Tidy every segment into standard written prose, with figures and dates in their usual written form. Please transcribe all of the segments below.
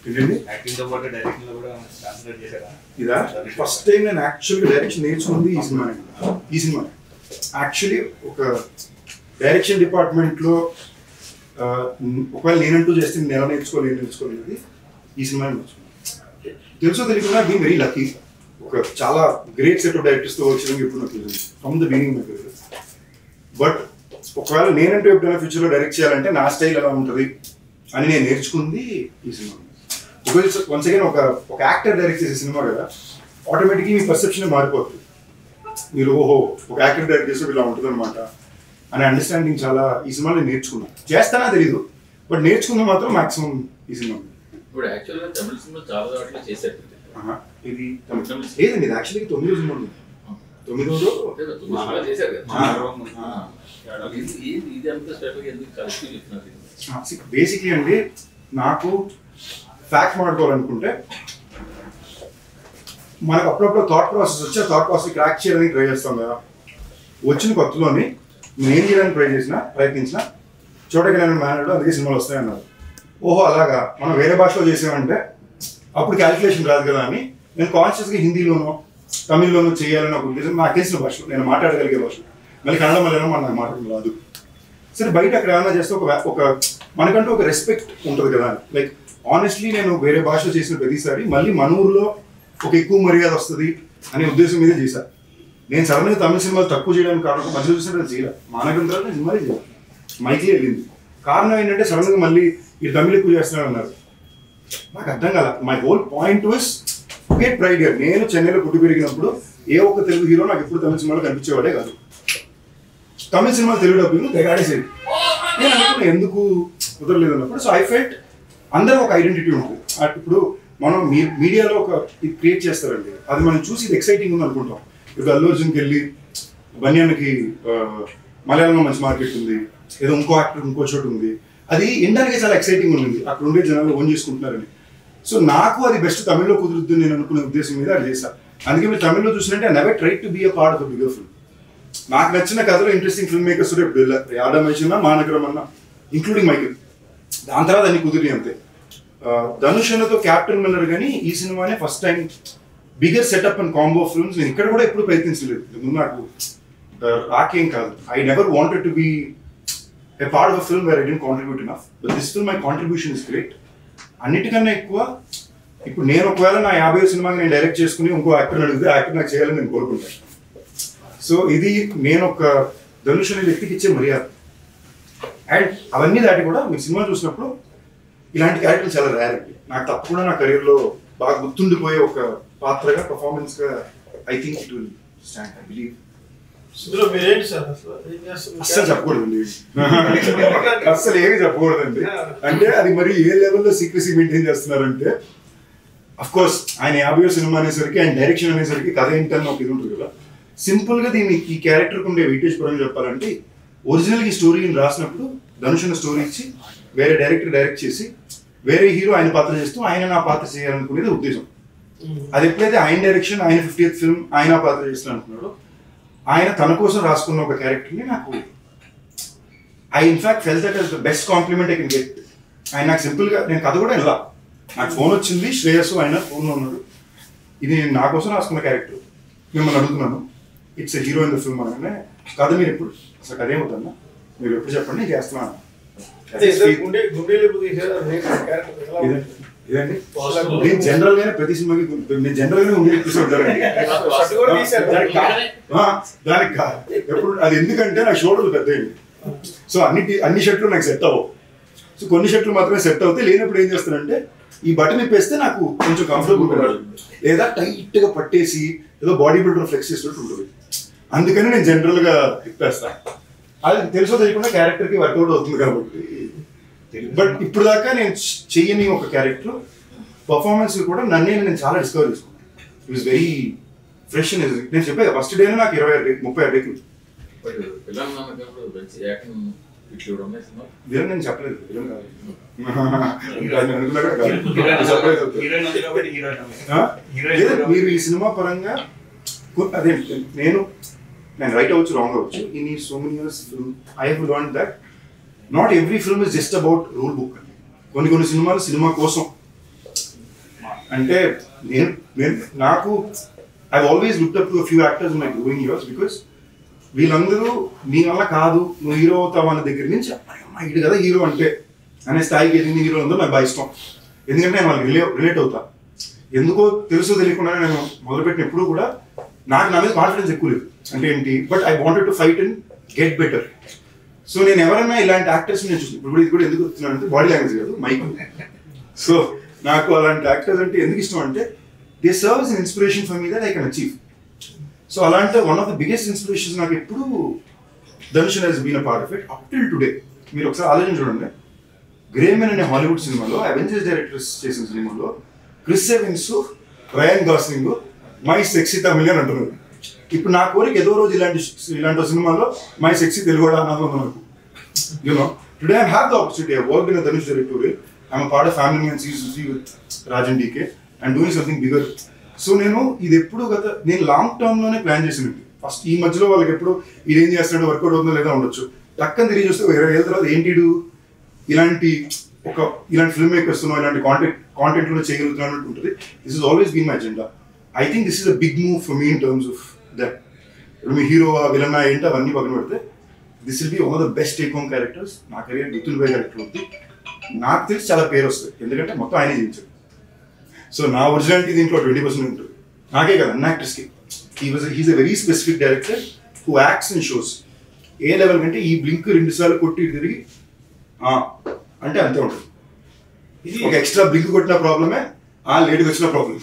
Acting తో పాటు direction లో కూడా కాన్సంట్రేట్ చేశారా? ఇదా ఫస్ట్ టైం నేను యాక్చువల్గా డైరెక్షన్ నేర్చుకుంది ఈ సినిమా యాక్చువల్లీ ఒక డైరెక్షన్ డిపార్ట్మెంట్లో ఒకవేళ నేనంటూ చేస్తే నేను ఎలా నేర్చుకోలేదు ఈ సినిమా నేర్చుకున్నాను. తెలుసో తెలియకుండా బీయింగ్ వెరీ లక్కీ, ఒక చాలా గ్రేట్ సెట్ ఆఫ్ డైరెక్టర్స్తో వచ్చేది ఎప్పుడు నాకు తెలియదు ఫ్రమ్ ద బిగినింగ్ నాకు తెలియదు. బట్ ఒకవేళ నేనంటూ ఎప్పుడైనా ఫ్యూచర్లో డైరెక్ట్ చేయాలంటే నా స్టైల్ ఎలా ఉంటుంది అని నేను నేర్చుకుంది ఈ సినిమా. బికాజ్ వన్స్ అగైన్ ఒక యాక్టర్ డైరెక్ట్ చేసే సినిమా కదా, ఆటోమేటిక్గా మీ పర్సెప్షన్ మారిపోతుంది. మీరు ఓహో ఒక యాక్టర్ డైరెక్ట్ చేస్తే ఇలా ఉంటుంది అనమాట అనే అండర్స్టాండింగ్ చాలా ఈ సినిమాలో నేర్చుకున్నాను. చేస్తానా తెలీదు, బట్ నేర్చుకున్నా మాత్రం మాక్సిమం ఈ సినిమా. ఇప్పుడు యాక్చువల్గా తమిళ సినిమా చాలా చోట్ల చేశారు. ఇది లేదండి, ఇది యాక్చువల్లీ 9 సినిమా ఉంది. 9 చేశారు కదా. ఇది అంత స్పెషల్గా ఎందుకు కలిసి చెప్తున్నారు? బేసిక్లీ అండి, నాకు ఫ్యాక్ట్ మాట్లాడుకోవాలనుకుంటే మనకు అప్పుడప్పుడు థాట్ ప్రాసెస్ వచ్చి ఆ థాట్ ప్రాసెస్ క్రాక్ చేయడానికి ట్రై చేస్తాం కదా. వచ్చిన కొత్తలోని నేను చేయడానికి ప్రయత్నించిన చూడగలిగిన మేనర్లో అందుకే సినిమాలు వస్తాయన్నారు. ఓహో అలాగా, మనం వేరే భాషలో చేసామంటే అప్పుడు క్యాలిక్యులేషన్ రాదు కదా అని నేను కాన్షియస్గా హిందీలోనో తమిళ్లోనో చేయాలని ఒక ఉద్దేశం, నాకు తెలిసిన భాషలో నేను మాట్లాడగలిగే భాషలో. మళ్ళీ కన్నడ మలయాళం నాకు మాట్లాడడం రాదు. సరే బయట అక్కడ ఏమైనా చేస్తే ఒక మనకంటూ ఒక రెస్పెక్ట్ ఉంటుంది కదా. లైక్ ఆనెస్ట్లీ నేను వేరే భాషలో చేసిన ప్రతిసారి మళ్ళీ మన ఊరిలో ఒక ఎక్కువ మర్యాద వస్తుంది అనే ఉద్దేశం మీద చేశాను. నేను సడన్గా తమిళ సినిమాలు తక్కువ చేయడానికి కారణం మధ్య చూసినట్టు చేయాలి, మానగంతో సినిమాలే చేయాలి, మైక్లీ వెళ్ళింది. కారణం ఏంటంటే సడన్గా మళ్ళీ ఈ తమిళ ఎక్కువ చేస్తున్నాను అన్నారు. నాకు అర్థం కాల. My whole point was get pride here. నేను చెన్నైలో పుట్టి పెరిగినప్పుడు ఏ ఒక్క తెలుగు హీరో నాకు ఎప్పుడు తమిళ సినిమాలు కనిపించేవాడే కాదు. తమిళ సినిమాలు తెలుగు డబ్బులు తెగాడేసేది. నేను అనుకున్నా ఎందుకు కుదరలేదు అన్నప్పుడు. సో ఐ ఫెల్ట్ అందరూ ఒక ఐడెంటిటీ ఉంటుంది. ఇప్పుడు మనం మీడియాలో ఒక ఇది క్రియేట్ చేస్తారండి, అది మనం చూసి ఇది ఎక్సైటింగ్ ఉంది అనుకుంటాం. ఇప్పుడు అల్లు అర్జున్కి వెళ్ళి బన్యాన్కి మలయాళంలో మంచి మార్కెట్ ఉంది, ఏదో ఇంకో యాక్టర్ ఇంకో చోటు ఉంది, అది వినడానికి చాలా ఎక్సైటింగ్ ఉంది, అక్కడ ఉండే జనాలు ఓన్ చేసుకుంటున్నారని. సో నాకు అది బెస్ట్ తమిళ్లో కుదురుద్దు నేను అనుకునే ఉద్దేశం మీద అది చేశాను. అందుకే మీరు తమిళ్లో చూసినట్టే I never try to be a part of a bigger film. నాకు నచ్చిన కథలో ఇంట్రెస్టింగ్ ఫిల్మ్ మేకర్స్ ఇప్పుడు యాదమేషన్న మానగరం అన్న ఇంక్లూడింగ్ మైకిల్, దాని తర్వాత అన్ని కుదిరి అంతే. ధనుష్ అన్నతో క్యాప్టెన్ మిల్లర్ కానీ ఈ సినిమానే first time bigger setup and combo films నేను ఇక్కడ కూడా ఎప్పుడు ప్రయత్నించలేదు. ముందు నాకు రాకేం కాదు. I never wanted to be a part of a film where I didn't contribute enough, but this film my contribution is great. అన్నిటికన్నా ఎక్కువ ఇప్పుడు నేను ఒకవేళ నా 50వ సినిమాకి నేను డైరెక్ట్ చేసుకుని ఇంకో యాక్టర్ అడిగితే యాక్టర్ నాకు చేయాలని నేను కోరుకుంటాను. సో ఇది నేను ఒక ధనుష్ అనే వ్యక్తికి ఇచ్చే మర్యాద. అండ్ అవన్నీ దాటి కూడా మీరు సినిమా చూసినప్పుడు ఇలాంటి క్యారెక్టర్లు చాలా రేర్ అండి. నాకు తప్పకుండా నా కెరీర్లో బాగా గుర్తుండిపోయే ఒక పాత్రగా పర్ఫార్మెన్స్గా I think it will stand. I believe. అస్సలు చెప్పకూడదండి, అస్సలు ఏమి చెప్పకూడదండి. అంటే అది మరి ఏ లెవెల్లో సీక్రెసీ మెయింటైన్ చేస్తున్నారంటే, అఫ్ కోర్స్ ఆయన 50వ సినిమా అనేసరికి ఆయన డైరెక్షన్ అనేసరికి కథ ఏంటని ఒక ఇది ఉంటుంది కదా. సింపుల్గా దీన్ని ఈ క్యారెక్టర్కి ఉండే వెయిటేజ్ పరంగా చెప్పాలంటే, ఒరిజినల్గా ఈ స్టోరీని రాసినప్పుడు ధనుష్ అన్న స్టోరీ ఇచ్చి వేరే డైరెక్టర్ డైరెక్ట్ చేసి వేరే హీరో ఆయన పాత్ర చేస్తూ ఆయన నా పాత్ర చేయాలనుకునేది ఉద్దేశం. అది ఎప్పుడైతే ఆయన డైరెక్షన్ ఆయన 50th ఫిల్మ్ ఆయన పాత్ర చేస్తాను అనుకున్నాడో, ఆయన తన కోసం రాసుకున్న ఒక క్యారెక్టర్ని నాకు I in fact felt that is the best compliment I can get. ఆయన నాకు సింపుల్గా నేను కథ కూడా ఇలా నాకు ఫోన్ వచ్చింది, శ్రేయస్ ఆయన ఫోన్లో ఉన్నాడు, ఇది నేను నా కోసం రాసుకున్న క్యారెక్టర్, మిమ్మల్ని అడుగుతున్నాను, it's a hero in the film అనగానే కథ మీరు ఎప్పుడు అసలు కథ ఏమవుతుందా మీరు ఎప్పుడు చెప్పండి నేను చేస్తున్నాను. ఇదండి నేను జనరల్ గానే ప్రతి సినిమాకి నేను జనరల్ గానే ఉండే తీసుకుంటానండి. దానికి ఎప్పుడు అది ఎందుకంటే నాకు షోల్డర్లు పెద్ద అయింది. సో అన్ని షర్ట్లు నాకు సెట్ అవ్వవు. సో కొన్ని షర్ట్లు మాత్రమే సెట్ అవుతాయి. లేనప్పుడు ఏం చేస్తానంటే ఈ బటన్ ఇప్పేస్తే నాకు కొంచెం కంఫర్టబుల్ ఉంటుంది, లేదా టైట్ గా పట్టేసి ఏదో బాడీ బిల్డర్ ఫ్లెక్స్ చేసినట్టు ఉంటుంది. అందుకని నేను జనరల్ గా ఇప్పేస్తాను. అది తెలుసో తెలియకుండా క్యారెక్టర్ కి వర్కౌట్ అవుతుంది కాబట్టి. బట్ ఇప్పుడు దాకా నేను చెయ్యని ఒక క్యారెక్టర్ పర్ఫార్మెన్స్ కూడా నేను చాలా డిస్కవర్ చేసుకున్నాను. It was very fresh. నేను చెప్పాను ఫస్ట్ డే నాకు 20-30 డేకి విలన్ నేను చెప్పలేదు. మీరు ఈ సినిమా పరంగా అదే నేను రైట్ అవ్వచ్చు, రాంగ్ అవ్వచ్చు. ఇన్ ఈ so many years I have learned that not every film is just about rule book. కొన్ని సినిమాలు సినిమా కోసం అంటే నాకు I always looked up to few actors in my growing years because వీళ్ళందరూ నీ వల్ల కాదు నువ్వు హీరో అవుతావు అన్న దగ్గర నుంచి ఇది కదా హీరో అంటే అనే స్థాయికి ఎదిగిన హీరో ఉందో నాకు బాగా ఇష్టం. ఎందుకంటే నేను వాళ్ళకి రిలేట్ అవుతా. ఎందుకో తెలుసో తెలియకుండా నేను మొదలుపెట్టిన ఎప్పుడు కూడా నాకు నా మీద కాన్ఫిడెన్స్ ఎక్కువ లేదు. అంటే ఏంటి, but I wanted to fight and get better. So నేను ఎవరైనా ఇలాంటి యాక్టర్స్ నేను చూసి ఇప్పుడు ఇది కూడా ఎందుకు వస్తున్నానంటే బాడీ లాంగ్వేజ్ కాదు మైక్. సో నాకు అలాంటి యాక్టర్స్ అంటే ఎందుకు ఇష్టం అంటే they serve as an inspiration for me that I can achieve. So అలాంటి one of the biggest inspirations నాకు ఎప్పుడు Dhanush has been a part of it up till today. మీరు ఒకసారి ఆలోచన చూడండి, గ్రే మ్యాన్ అనే హాలీవుడ్ సినిమాలో అవెంజర్స్ డైరెక్టర్స్ చేసిన సినిమాలో Chris Evans, Ryan Gosling my sexy Tamil అని అంటున్నారు. ఇప్పుడు నా కోరిక ఏదో రోజు ఇలాంటి సినిమాలో మై సెక్సీ తెలుగు అన్నది నాకు. You know today I have the opportunity. I worked in Dhanush directorial. I'm a part of family man season with Raj and DK and doing something bigger. So నేను ఇది ఎప్పుడు నేను లాంగ్ టర్మ్ లోనే ప్లాన్ చేసినట్టు. ఫస్ట్ ఈ మధ్యలో వాళ్ళకి ఎప్పుడు ఇదేం చేస్తాడో వర్కౌట్ అవుతుందో లేదా ఉండొచ్చు. టక్కని తిరిగి చూస్తే 20 ఏళ్ళ తర్వాత ఏంటి ఇలాంటి ఫిల్మ్ మేకర్స్ ఇలాంటి కాంటెంట్ లో చేయగలుగుతున్నాను ఉంటుంది. This is always been my agenda. I think this is a big move for me in terms of that. ఇప్పుడు మీ హీరో విలన్ ఏంటి అవన్నీ పక్కన పెడితే this will be one of the best take home characters. నా career గుర్తుండిపోయే character అవుతుంది. నాకు తెలిసి చాలా పేరు వస్తుంది ఎందుకంటే మొత్తం ఆయనే జీవించాడు. సో నా ఒరిజినాలిటీ దీంట్లో 20% ఉంటుంది. నాకే కదా అన్న యాక్టర్స్కి. He's a very specific director who acts in shows. ఏ లెవెల్ కంటే ఈ బ్లింక్ 2 సార్లు కొట్టి తిరిగి అంటే అంతే ఉంటుంది. ఒక ఎక్స్ట్రా బ్లింక్ కొట్టిన ప్రాబ్లమే, లేట్గా వచ్చిన problem.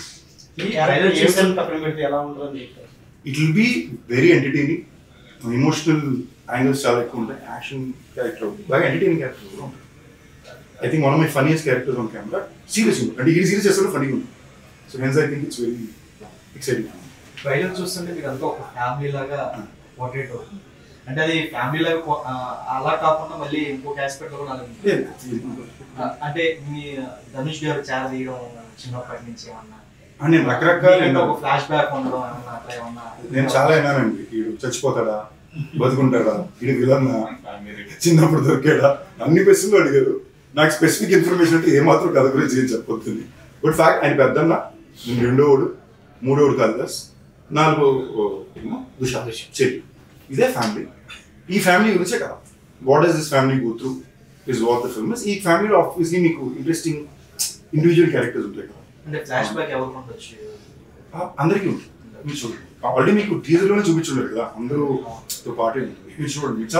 It will be very entertaining. Emotional angles చాలా ఎక్కువ ఉంటాయి. యాక్షన్ క్యారెక్టర్ బాగా ఎంటర్టైనింగ్ క్యారెక్టర్ కూడా ఉంటుంది. I think one of my funniest characters on camera. Serious ఉంది. అంటే ఈ సీరియస్ చేస్తాడు ఫన్నీ ఉంది. So hence I think it's very exciting. Trailer చూస్తుంటే మీరు అంతా ఒక ఫ్యామిలీ లాగా పోర్ట్రేట్ అవుతుంది. అంటే అది ఫ్యామిలీ లాగా అలా కాకుండా మళ్ళీ ఇంకొక ఆస్పెక్ట్ కూడా అంటే మీ ధనుష్ గారు చాలా తీయడం చిన్నప్పటి నుంచి ఏమన్నా నేను రకరకాల ఒక ఫ్లాష్ బ్యాక్ ఉండడం ఏమన్నా అట్లా ఏమన్నా నేను చాలా విన్నానండి. వీడు చచ్చిపోతాడా, బతుకుంటాడా, వీడు విలన్నా, చిన్నప్పుడు దొరికాడా, అన్ని క్వశ్చన్లు అడిగారు. నాకు స్పెసిఫిక్ ఇన్ఫర్మేషన్ అంటే ఏమాత్రం కథ గురించి ఏం చెప్పొద్దు. బట్ ఫ్యాక్ట్ ఆయన పెద్దన్న, నేను 2వ, 3వ కాళిదాస్, 4వ దుషాద్ చెల్లి. ఇదే ఫ్యామిలీ. ఈ ఫ్యామిలీ గురించే కదా. What does this family go through is what the film is. ఈ ఫ్యామిలీలో ఆబ్వియస్లీ మీకు ఇంట్రెస్టింగ్ ఇండివిజువల్ క్యారెక్టర్స్ ఉంటాయి కదా. అంటే ఫ్లాష్ బ్యాక్ ఎవరు ఉండొచ్చు అందరికీ ఉంటుంది. మీరు చూడండి, ఆల్రెడీ మీకు టీజర్లోనే చూపించుంటారు కదా అందరూతో పాటే ఉంటుంది. మీరు చూడండి, ఇట్స్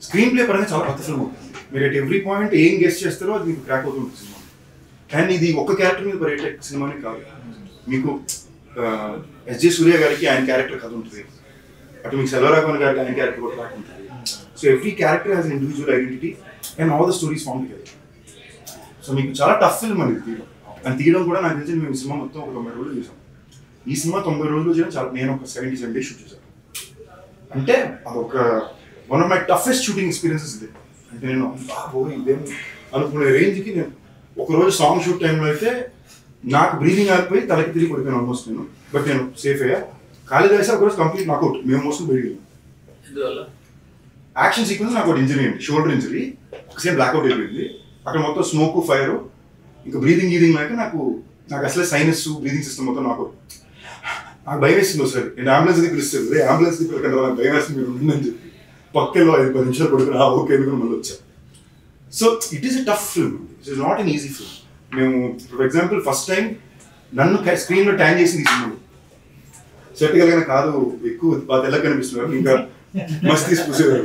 స్క్రీన్ ప్లే పరంగా చాలా కొత్త ఫిల్మ్ ఉంటుంది. మీరు ఎట్ ఎవ్రీ పాయింట్ ఏం గెస్ట్ చేస్తారో అది మీకు క్రాక్ అవుతుంది సినిమా. కానీ ఇది ఒక క్యారెక్టర్ మీద పడే సినిమానే కాదు. మీకు ఎస్జే సూర్య గారికి ఆయన క్యారెక్టర్ కథ ఉంటుంది. అటు మీకు సెల్వరాఘవన్ గారికి ఆయన క్యారెక్టర్ కూడా క్రాక్ ఉంటుంది. So every character has an individual identity and all the stories form together. So మీకు చాలా టఫ్ ఫిల్మ్ అనేది తీయడం. అని తీయడం కూడా నాకు తెలిసి మేము సినిమా మొత్తం ఒక 90 రోజులు చేసాం. ఈ సినిమా 90 రోజులు చేయడం చాలా, నేను ఒక 77 days షూట్ చేశాను. అంటే అదొక one of my toughest shooting experiences ఇది. అంటే నేను ఇదేం అనుకునే రేంజ్కి నేను ఒకరోజు సాంగ్ షూట్ టైంలో అయితే నాకు బ్రీతింగ్ ఆగిపోయి తలకి తిరిగి పడిపోయాను ఆల్మోస్ట్ నేను. బట్ నేను సేఫ్ అయ్యా. కాళిదాస ఒకరోజు కంప్లీట్ నాకౌట్, మేము మోసం పెరిగాను. యాక్షన్ సీక్వెన్స్ నాకు ఒకటి ఇంజరీ అండి, షోల్డర్ ఇంజరీ. ఒకసేపు బ్లాక్అవుట్ అయిపోయింది. అక్కడ మొత్తం స్మోక్, ఫైర్, ఇంకా బ్రీతింగ్ లేక నాకు అసలే సైనస్, బ్రీతింగ్ సిస్టమ్ మొత్తం నాకు భయం వేసింది. ఒకసారి నేను అంబులెన్స్కి పిలుస్తుంది, అంబులెన్స్కి పిలకండి నాకు భయం వేస్తుంది మీరు ఉందని చెప్పి పక్కలో 5-10 నిమిషాలు పడుకుని ఓకే ఎందుకు మళ్ళీ వచ్చా. So it is a tough film. It is not an easy film. మేము ఫర్ ఎగ్జాంపుల్ ఫస్ట్ టైం నన్ను స్క్రీన్లో ట్యాన్ చేసింది ఈ సినిమాలో. సెట్ కలిగిన కాదు ఎక్కువ బాగా తెల్లగా కనిపిస్తున్నారు, ఇంకా మస్తీ పూసేవారు,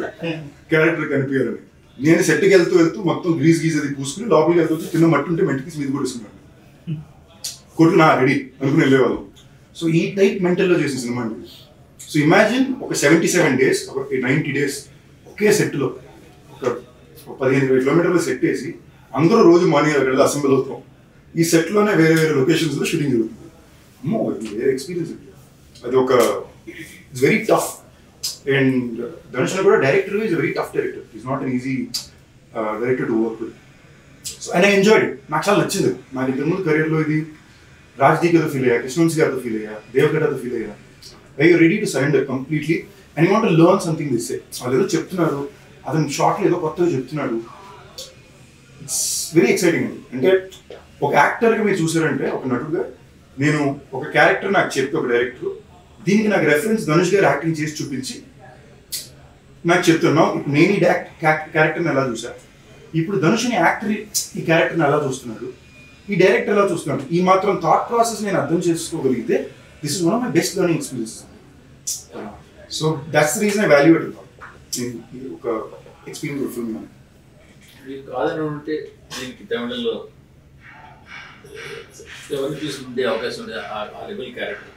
క్యారెక్టర్ కనిపించారని. నేను సెట్కి వెళ్తూ మొత్తం గ్రీజ్ అది పూసుకుని లోపలికి వెళ్తూ కింద మట్టి ఉంటే మెట్టికి మీద కూడా వేసుకున్నాను. కొట్టు నా రెడీ అనుకుని వెళ్ళేవాళ్ళం. సో ఈ టైప్ మెంటల్లో చేసిన సినిమా అండి. సో ఇమాజిన్ ఒక 77 days, ఒక 90 days ఒకే సెట్లో ఒక 15-20 kilometers సెట్ వేసి అందరూ రోజు మార్నింగ్ అక్కడ అసెంబ్లీ అవుతాం. ఈ సెట్లోనే వేరే లొకేషన్స్లో షూటింగ్ జరుగుతుంది. అమ్మో వేరే ఎక్స్పీరియన్స్ అండి అది. ఒక it's very tough. And Dhanush కూడా director is very tough director. Is not an easy director to work with. So and I enjoyed it. నాకు చాలా నచ్చింది. నాకు ఇంతకుముందు కెరీర్లో ఇది రాజ్దీప్తో ఫీల్ అయ్యా, కృష్ణవంశీ గారితో ఫీల్ అయ్యా, దేవగడ్డతో ఫీల్ అయ్యా. Are you ready to surrender completely and you want to learn something they say? వాళ్ళు ఏదో చెప్తున్నారు, అతను షార్ట్లో ఏదో కొత్తగా చెప్తున్నాడు. ఇట్స్ వెరీ ఎక్సైటింగ్ అండి. అంటే ఒక యాక్టర్గా మీరు చూసారంటే, ఒక నటుడుగా నేను ఒక క్యారెక్టర్ నాకు చెప్తే ఒక డైరెక్టర్ దీనికి నాకు రెఫరెన్స్ ధనుష్ గారు యాక్టింగ్ చేసి చూపించి నాకు చెప్తున్నాం. ఇప్పుడు నేను ఈ క్యారెక్టర్ని ఎలా చూసా, ఇప్పుడు ధనుష్ని యాక్టర్ ఈ క్యారెక్టర్ని ఎలా చూస్తున్నాడు, ఈ డైరెక్టర్ ఎలా చూస్తున్నాడు, ఈ మాత్రం థాట్ ప్రాసెస్ నేను అర్థం చేసుకోగలిగితే this is one of my best learning experience. So that's the reason I valued ఒక ఎక్స్పీరియన్స్ ఫిల్మ్. మీకు కాదని ఉంటే దీనికి తమిళంలో ఎవరిని తీసుకుంటే అవకాశం ఉండే ఆ లెవెల్ క్యారెక్టర్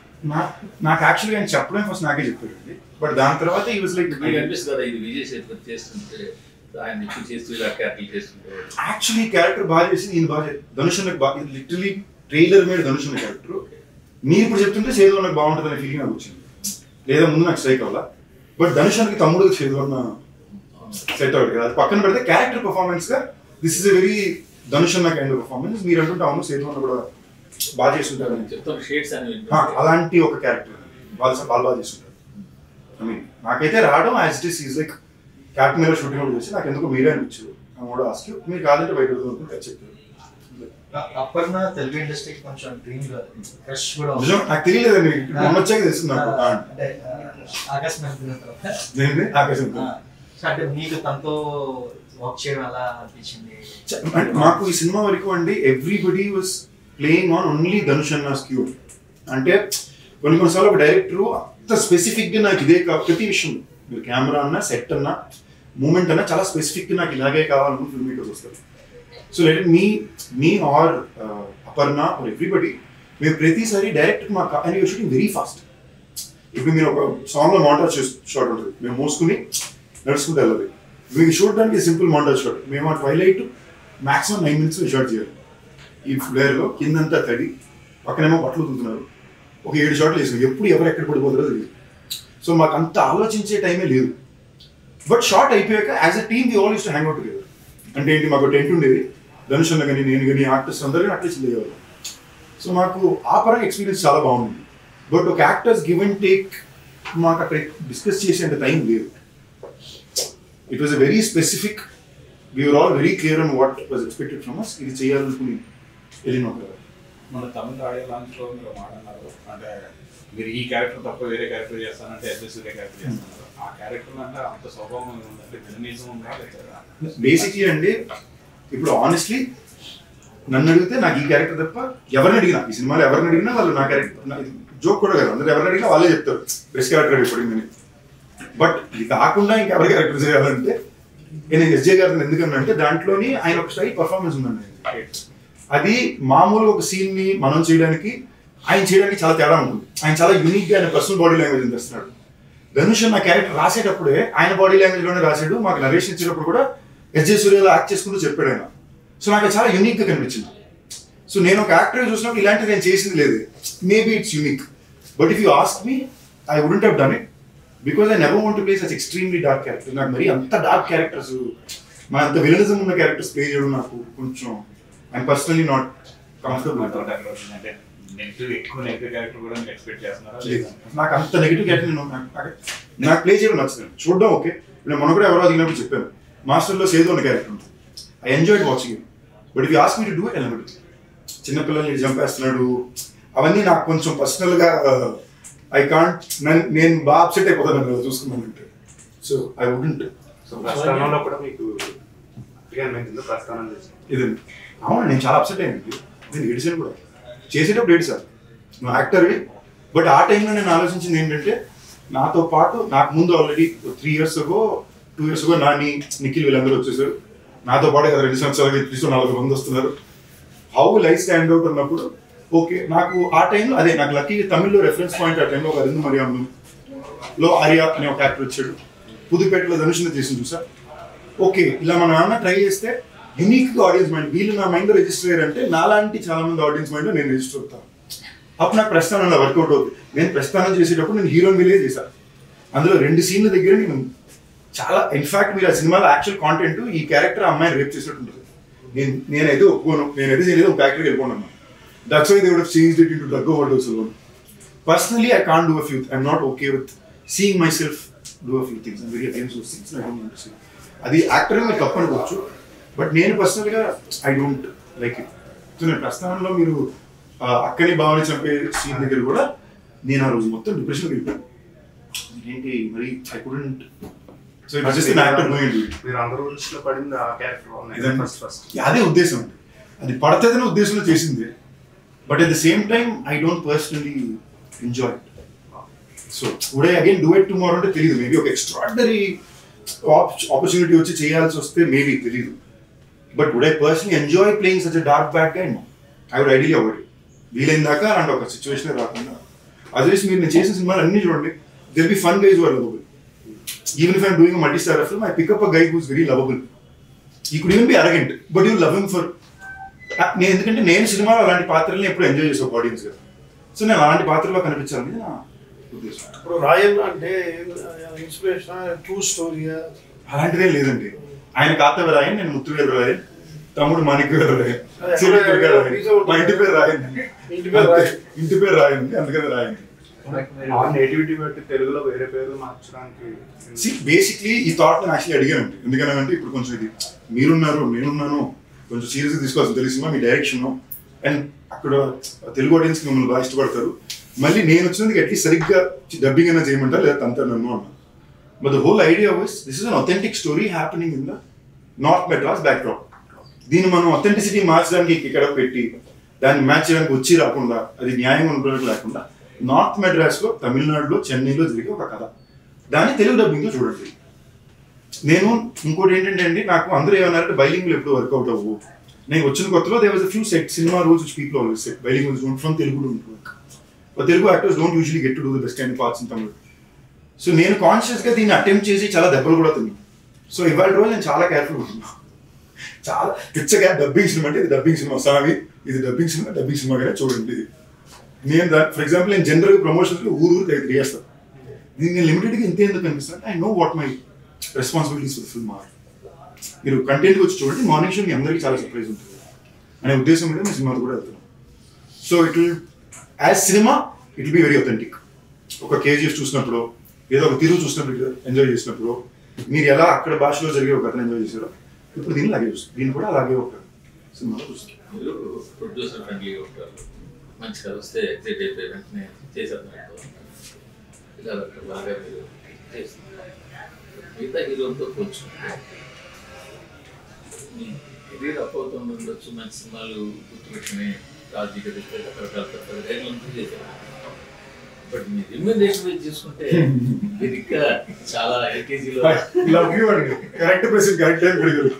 నాకు యాక్చువల్గా ఆయన చెప్పడం ఫస్ట్ నాకే చెప్పారండి. బట్ దాని తర్వాత ఈ వాజ్ లైక్ మీకు అనిపిస్తుంది కదా ఇది విజయ్ సేతుపతి చేస్తుంటే ఆయన ఎక్కువ చేస్తూ ఇలా క్యారెక్టర్ చేస్తుంటే యాక్చువల్లీ క్యారెక్టర్ బాగా చేసి ఈయన బాగా ధనుష్ నాకు బాగా లిటరలీ ట్రైలర్ మీద ధనుష్ అనే క్యారెక్టర్ మీరు ఇప్పుడు చెప్తుంటే సేదు నాకు బాగుంటుంది అనే ఫీలింగ్ నాకు వచ్చింది. లేదా ముందు నాకు స్ట్రైక్ అవ్వాలా, బట్ ధనుష్ అన్నకి తమ్ముడు సేదు అన్న సెట్ అవుట్ కదా. అది పక్కన పెడితే క్యారెక్టర్ పర్ఫార్మెన్స్ గా this is a very Dhanush అన్న కైండ్ ఆఫ్ పర్ఫార్మెన్స్. మీరు అంటుంటే అవును సేదు అన్న కూడా బాగా చేస్తుంటారు చెప్తాను షేడ్స్ అని అలాంటి ఒక క్యారెక్టర్ వాళ్ళు బాగా చేస్తుంటారు. ఐ మీన్ నాకైతే రావడం as it is like captain మీద షూటింగ్ కూడా చేసి నాకు ఎందుకు మీరే అనిపించదు అని కూడా ఆస్క్ మీరు కాదంటే బయట చెప్తారు. అప్పర్న తెలుగు ఇండస్ట్రీకి కొంచెం డ్రీమ్ క్రష్ కూడా నిజం నాకు తెలియలేదండి, మొన్న వచ్చాక తెలుస్తుంది నాకు. అంటే ఆకాశం ఆకాశం అంటే మీకు తనతో వర్క్ చేయడం ఎలా అనిపించింది? అంటే మాకు ఈ సినిమా వరకు అండి everybody was playing on only Dhanush అన్న స్క్యూ. అంటే కొన్నిసార్లు ఒక డైరెక్టర్ అంత స్పెసిఫిక్గా నాకు ఇదే ప్రతి విషయం మీరు కెమెరా అన్నా సెట్ అన్నా మూమెంట్ అన్నా చాలా స్పెసిఫిక్గా నాకు ఇలాగే కావాలనుకుని ఫిల్మ్ మేకర్స్ వస్తారు. So let me or Aparna or everybody మేము ప్రతిసారి డైరెక్ట్ మా and your shooting very fast. ఇప్పుడు మీరు ఒక సాంగ్లో మాంటాజ్ షాట్ ఉంటుంది, మేము మోసుకుని నడుచుకుంటూ వెళ్ళాలి. మీకు చూడడానికి సింపుల్ మాంటాజ్ షాట్, మేము ఆ ట్వైలైట్ మాక్సిమం 9 minutes షాట్ చేయాలి. ఈ ఫ్లేర్లో కిందంతా తడి, పక్కనేమో బట్టలు తున్నారు, ఒక 7 షాట్లు వేసాం. ఎప్పుడు ఎవరు ఎక్కడ పడిపోతారో తెలియదు. సో మాకు అంత ఆలోచించే టైమే లేదు. బట్ షార్ట్ అయిపోయాక as a team we all used to hang out together. అంటే ఏంటి, మాకు టెంట్ ఉండేది, ధనుష్ అన్న కానీ నేను కానీ ఆర్టిస్ట్ అందరూ కానీ అట్లా చేయగలరు. సో మాకు ఆ పరంగా ఎక్స్పీరియన్స్ చాలా బాగుంది. బట్ ఒక యాక్టర్స్ గివ్ అండ్ టేక్ మాకు అక్కడ డిస్కస్ చేసేంత టైం లేదు. It was a very specific, we're all very clear on what was expected from us. ఇది చేయాలనుకుని వెళ్ళిన మన తమిళ ఆడియో లాంచ్లో మీరు మాట్లాడారు, అంటే మీరు ఈ క్యారెక్టర్ తప్ప వేరే క్యారెక్టర్ చేస్తానంటే వేరే క్యారెక్టర్ చేస్తున్నారు. ఆ క్యారెక్టర్ అంటే అంత స్వభావం ఉందంటే విలనిజం ఉందా లేదా? బేసిక్లీ అండి ఇప్పుడు ఆనెస్ట్లీ నన్ను అడిగితే నాకు ఈ క్యారెక్టర్ తప్ప ఎవరిని అడిగినా ఈ సినిమాలో ఎవరిని అడిగినా వాళ్ళు నా క్యారెక్టర్ జోక్ కూడా కదా, అందరూ ఎవరిని అడిగినా వాళ్ళే చెప్తారు బెస్ట్ క్యారెక్టర్ అయిపోయిందని. బట్ ఇది కాకుండా ఇంకెవరి క్యారెక్టర్ చేయాలంటే నేను ఎస్జే గారిని ఎందుకన్నా అంటే దాంట్లోని ఆయన ఒక స్టైల్ పర్ఫార్మెన్స్ ఉందండి. అది మామూలుగా ఒక సీన్ ని మనం చేయడానికి ఆయన చేయడానికి చాలా తేడా ఉంటుంది. ఆయన చాలా యూనిక్ గా ఆయన పర్సనల్ బాడీ లాంగ్వేజ్ తెస్తున్నాడు. ధనుష్ నా క్యారెక్టర్ రాసేటప్పుడే ఆయన బాడీ లాంగ్వేజ్ లోనే రాశాడు. మాకు నరేష్ ఇచ్చేటప్పుడు కూడా ఎస్జే సూర్యలో యాక్ట్ చేసుకుంటూ చెప్పాడు ఆయన. సో నాకు చాలా యూనిక్ గా కనిపించింది. సో నేను ఒక యాక్టర్ చూసినప్పుడు ఇలాంటిది నేను చేసింది లేదు. Maybe it's unique, but if you ask me I wouldn't have done it because I never want to play such extremely dark character. నాకు మరి అంత డార్క్ క్యారెక్టర్స్, మన అంత విలనిజం ఉన్న క్యారెక్టర్స్ ప్లే చేయడం నాకు కొంచెం ఐఎమ్ పర్సనలీ నాట్ కంఫర్టబుల్. అంటే ఎక్కువ నెగిటివ్ క్యారెక్టర్ కూడా మీరు ఎక్స్పెక్ట్ చేస్తున్నారా? నాకు అంత నెగిటివ్ క్యారెక్టర్ నాకు ప్లే చేయడం నచ్చదు, చూడడం ఓకే. నేను మొన్న కూడా ఎవరో అడిగినప్పుడు చెప్పాను, మాస్టర్లో సేదు ఉన్న క్యారెక్టర్ ఉంటుంది, I enjoyed watching it. But if you ask me to do it I never do. చిన్నపిల్లల్ని చంపేస్తున్నాడు అవన్నీ నాకు కొంచెం పర్సనల్గా ఐ కాంట్, నేను బాగా అప్సెట్ అయిపోతాను చూసుకున్నానంటే. So I wouldn't. సో ప్రస్థానంలో కూడా మీకు ప్రస్థానం ఇదండి. అవును, నేను చాలా అప్సెట్ అయ్యింది. నేను ఏడిసాను కూడా, చేసేటప్పుడు ఏడిసాను, నువ్వు యాక్టర్వి. బట్ ఆ టైంలో నేను ఆలోచించింది ఏంటంటే నాతో పాటు నాకు ముందు already 3 years ago 2 years ago Nani Nikhil వీళ్ళందరూ వచ్చేసారు. నాతో పాటు 2 సంవత్సరాలు 340 మంది వస్తున్నారు. హౌ లైఫ్ స్టాండ్ అవుట్ అన్నప్పుడు ఓకే నాకు ఆ టైంలో అదే నాకు లక్కీ తమిళ్లో రెఫరెన్స్ పాయింట్. ఆ టైంలో ఒక అరిందు మరియంలో ఆర్య అనే ఒక యాక్టర్ వచ్చాడు. పుదుపేటలో ధనుషుని చేసి చూసా. ఓకే ఇలా మా నాన్న ట్రై చేస్తే యూనిక్గా ఆడియన్స్ మైండ్ వీళ్ళు నా మైండ్లో రిజిస్టర్ అయ్యారంటే నాలాంటి చాలా మంది ఆడియన్స్ మైండ్లో నేను రిజిస్టర్ అవుతాను. అప్పుడు నాకు ప్రస్థానంలో వర్కౌట్ అవుతుంది. నేను ప్రస్థానం చేసేటప్పుడు నేను హీరోయిన్ విలే చేశాను. అందులో 2 సీన్ల దగ్గర నేను చాలా ఇన్ఫాక్ట్ మీరు ఆ సినిమాలో యాక్చువల్ కాంటెంట్ ఈ క్యారెక్టర్ అమ్మాయిని రేప్ చేసినట్టు ఉంటుంది. నేనైతే ఒప్పుకోను, నేనైతే చేయలేదు, ఒక ఫ్యాక్టరీకి వెళ్ళిపోన్నాను. That's why they would have changed it into drug overdose alone. Personally I can't do a few, I'm not okay with seeing myself do a few things. I'm very against those things. I don't want to see. అది actor మీరు తప్పు అనుకోవచ్చు, but నేను పర్సనల్గా I don't like it. So నేను ప్రస్థానంలో మీరు అక్కని భావన చంపే సీన్ దగ్గర కూడా నేను ఆ రోజు మొత్తం డిప్రెషన్కి వెళ్ళిపోయాను. ఏంటి మరి I couldn't. So it was just an actor going to it. మీరు అందరూ దృష్టిలో పడింది ఆ క్యారెక్టర్ ఫస్ట్. అదే ఉద్దేశం అండి, అది పడుతుందనే ఉద్దేశంలో చేసింది. But at the same time I don't personally enjoy it. So would I again do it tomorrow అంటే తెలియదు. మేబీ ఒక ఎక్స్ట్రాడినరీ ఆపర్చునిటీ వచ్చి చేయాల్సి వస్తే మేబీ తెలియదు. But would I personally enjoy playing such a dark bad guy? No, I would ideally avoid. వీలైన దాకా అలాంటి ఒక సిచ్యువేషన్ రాకుండా. అదర్వైజ్ మీరు నేను చేసిన సినిమాలు అన్ని చూడండి, they'll be fun guys who are lovable. Even if I'm doing a multi-star film, I pick up a guy who's very lovable. He could even be arrogant, but you love him for. ఎందుకంటే నేను సినిమాలో అలాంటి పాత్రల్ని ఎప్పుడు enjoy చేసే audience కదా. So నేను అలాంటి పాత్రలో కనిపించాలని నా ఉద్దేశం. ఇప్పుడు రాయల్ అంటే ఇన్స్పిరేషన్ ట్రూ స్టోరీ అలాంటిదే లేదండి. ఆయన కాతవ రాయన్, నేను ముత్తువేరు రాయన్, తమ్ముడు మాణిక్య రాయన్, మా ఇంటి పేరు రాయన్, ఇంటి పేరు రాయన్, అందుకని రాయన్. నేటివిటీ బట్టి తెలుగులో వేరే పేర్లు మార్చడానికి బేసిక్లీ ఈ థాట్ నేను యాక్చువల్లీ అడిగానండి. ఎందుకనంటే ఇప్పుడు కొంచెం ఇది మీరున్నారు నేనున్నాను కొంచెం సీరియస్గా తీసుకోవాల్సి తెలిసిందా మీ డైరెక్షన్, అండ్ అక్కడ తెలుగు ఆడియన్స్ మిమ్మల్ని బాగా ఇష్టపడతారు. మళ్ళీ నేను వచ్చినందుకు అట్లీస్ట్ సరిగ్గా డబ్బింగ్ అయినా చేయమంటారు, లేదా అంతా నన్ను అన్నా. But the whole idea was this is an authentic story happening in the north Madras backdrop. దీన్ని మనం అథెంటిసిటీ మార్చడానికి ఇక్కడ పెట్టి దాన్ని మ్యాచ్ చేయడానికి వచ్చి రాకుండా, అది న్యాయం ఉండడానికి లేకుండా నార్త్ మెడ్రాస్లో, తమిళనాడులో, చెన్నైలో జరిగే ఒక కథ, దాన్ని తెలుగు డబ్బింగ్లో చూడండి. నేను ఇంకోటి ఏంటంటే అండి, నాకు అందరూ ఏమన్నారంటే బైలింగ్లో ఎప్పుడు వర్కౌట్ అవ్వు. నేను వచ్చిన కొత్తలో there was a few set cinema rules which people always set bilingual don't from Telugu don't work. But Telugu actors don't usually get to do the best kind parts in Tamil. So నేను కాన్షియస్గా దీన్ని అటెంప్ట్ చేసి చాలా దెబ్బలు కూడా తిన్నాను. సో ఇవాళ రోజు నేను చాలా కేర్ఫుల్ ఉంటున్నాను. చాలా పిచ్చగా డబ్బింగ్ సినిమా అంటే ఇది డబ్బింగ్ సినిమా సామి, ఇది డబ్బింగ్ సినిమాగానే చూడండి. నేను ఫర్ ఎగ్జాంపుల్ నేను జనరల్గా ప్రమోషన్స్లో ఊరు చేస్తాను. దీన్ని నేను లిమిటెడ్గా ఇంతే ఎందుకు అనిపిస్తాను, I know what my responsibilities for film are. మీరు కంటెంట్కి వచ్చి చూడండి, మార్నింగ్ షో మీ అందరికీ చాలా సర్ప్రైజ్ ఉంటుంది అనే ఉద్దేశం మీద నేను సినిమాలు కూడా వెళ్తున్నాను. So it will as cinema it will be very authentic. ఒక కేజీఎఫ్ చూసినప్పుడు, ఏదో ఒక తిరుగు చూసినప్పుడు ఎంజాయ్ చేసినప్పుడు, మీరు ఎలా అక్కడ భాషలో జరిగే ఒక కథను ఎంజాయ్ చేశారో ఇప్పుడు దీన్ని అలాగే చూస్తారు. దీన్ని కూడా అలాగే ఒక సినిమాలో చూస్తారు. మీరు ప్రొడ్యూసర్ ఫ్రెండ్లీగా ఉంటారు, మంచి కథ వస్తే ఎగ్జైట్ అయిపోయి వెంటనే చేసేద్దాం ఇలా బాగా మీరు చేస్తున్నారు. మిగతా హీరోలతో పోల్చుకుంటే మీ కెరీర్ అపోతుంది ఉండొచ్చు, మంచి సినిమాలు గుర్తుపెట్టుకుని రాజకీయ రకరకాల రైట్లంతా చేశారు. బట్ మీ రిమ్యూనరేషన్ వైజ్ చూసుకుంటే ఇంకా చాలా ఎల్కేజీలో కరెక్ట్ ప్రెసిడెంట్ కరెక్ట్ టైం పెరిగారు.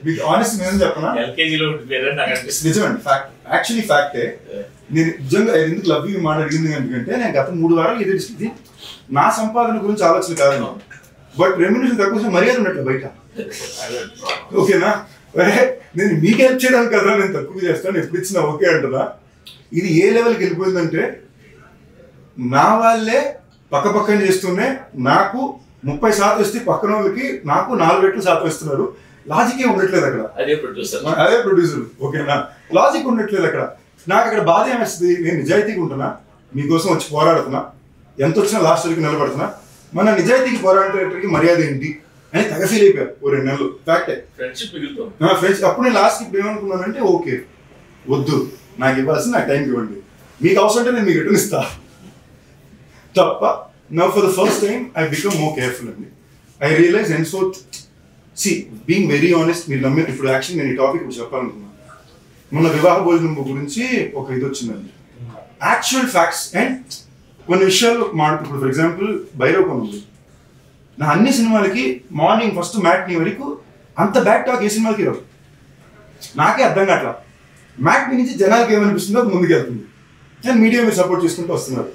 మీకు ఆనెస్ట్ నేను చెప్పనా, ఎల్కేజీలో ఉండిపోయారని నాకు అనిపిస్తుంది. నిజమండి, ఫ్యాక్ట్, యాక్చువల్లీ ఫ్యాక్టే. నేను నిజంగా ఎందుకు లవ్ యూ మాట అడిగింది ఎందుకంటే నేను గత 3 వారాలు ఇది నా సంపాదన గురించి ఆలోచన కాదు, బట్ రెమ్యూనరేషన్ తక్కువ మర్యాద ఉన్నట్లు బయట. ఓకేనా, నేను మీకు హెల్ప్ చేయడానికి కదా నేను తక్కువ చేస్తాను, ఎప్పుడు ఇచ్చినా ఓకే అంటున్నా. ఇది ఏ లెవెల్కి వెళ్ళిపోయిందంటే నా వాళ్ళే పక్కన చేస్తూనే నాకు 30% ఇస్తే పక్కన వాళ్ళకి నాకు 4 రెట్లు శాతం ఇస్తున్నారు. లాజికే ఉండట్లేదు అక్కడ. అదే ప్రొడ్యూసర్. ఓకేనా, లాజిక్ ఉండట్లేదు అక్కడ. నాకు అక్కడ బాధ ఏమేస్తుంది, నేను నిజాయితీగా ఉంటున్నా, మీకోసం వచ్చి పోరాడుతున్నా, ఎంత వచ్చినా లాస్ట్ వరకు నిలబడుతున్నా, మన నిజాయితీకి పోరాడేటరికి మర్యాద ఏంటి అని తెగ ఫీల్ అయిపోయారు 2 నెలలు. ఫ్యాక్టే, ఫ్రెండ్షిప్. అప్పుడు నేను లాస్ట్కి ఇప్పుడు ఏమనుకున్నానంటే ఓకే వద్దు, నాకు ఇవ్వాల్సింది నాకు టైంకి ఇవ్వండి, మీకు అవసరం అంటే నేను మీకు రిటర్న్ ఇస్తా తప్ప. Now for the first time I become more careful అండి. I realise and so see being very honest, మీరు నమ్మే ఇప్పుడు యాక్చువల్లీ నేను ఈ టాపిక్ ఇప్పుడు చెప్పాలనుకున్నాను. మొన్న వివాహ భోజనం గురించి ఒక ఇది వచ్చిందండి, యాక్చువల్ ఫ్యాక్ట్స్ అండ్ కొన్ని విషయాలు ఇప్పుడు ఫర్ ఎగ్జాంపుల్ భైరవ్ ఉంది, నా అన్ని సినిమాలకి మార్నింగ్ ఫస్ట్ మ్యాట్నీ వరకు అంత బ్యాక్ టాక్ ఏ సినిమాలకి రావు. నాకే అర్థం కావట్లా, మ్యాట్నీ నుంచి జనాలకి ఏమనిపిస్తుందో ముందుకు వెళ్తుంది, అండ్ మీడియా మీరు సపోర్ట్ చేసుకుంటూ వస్తున్నారు.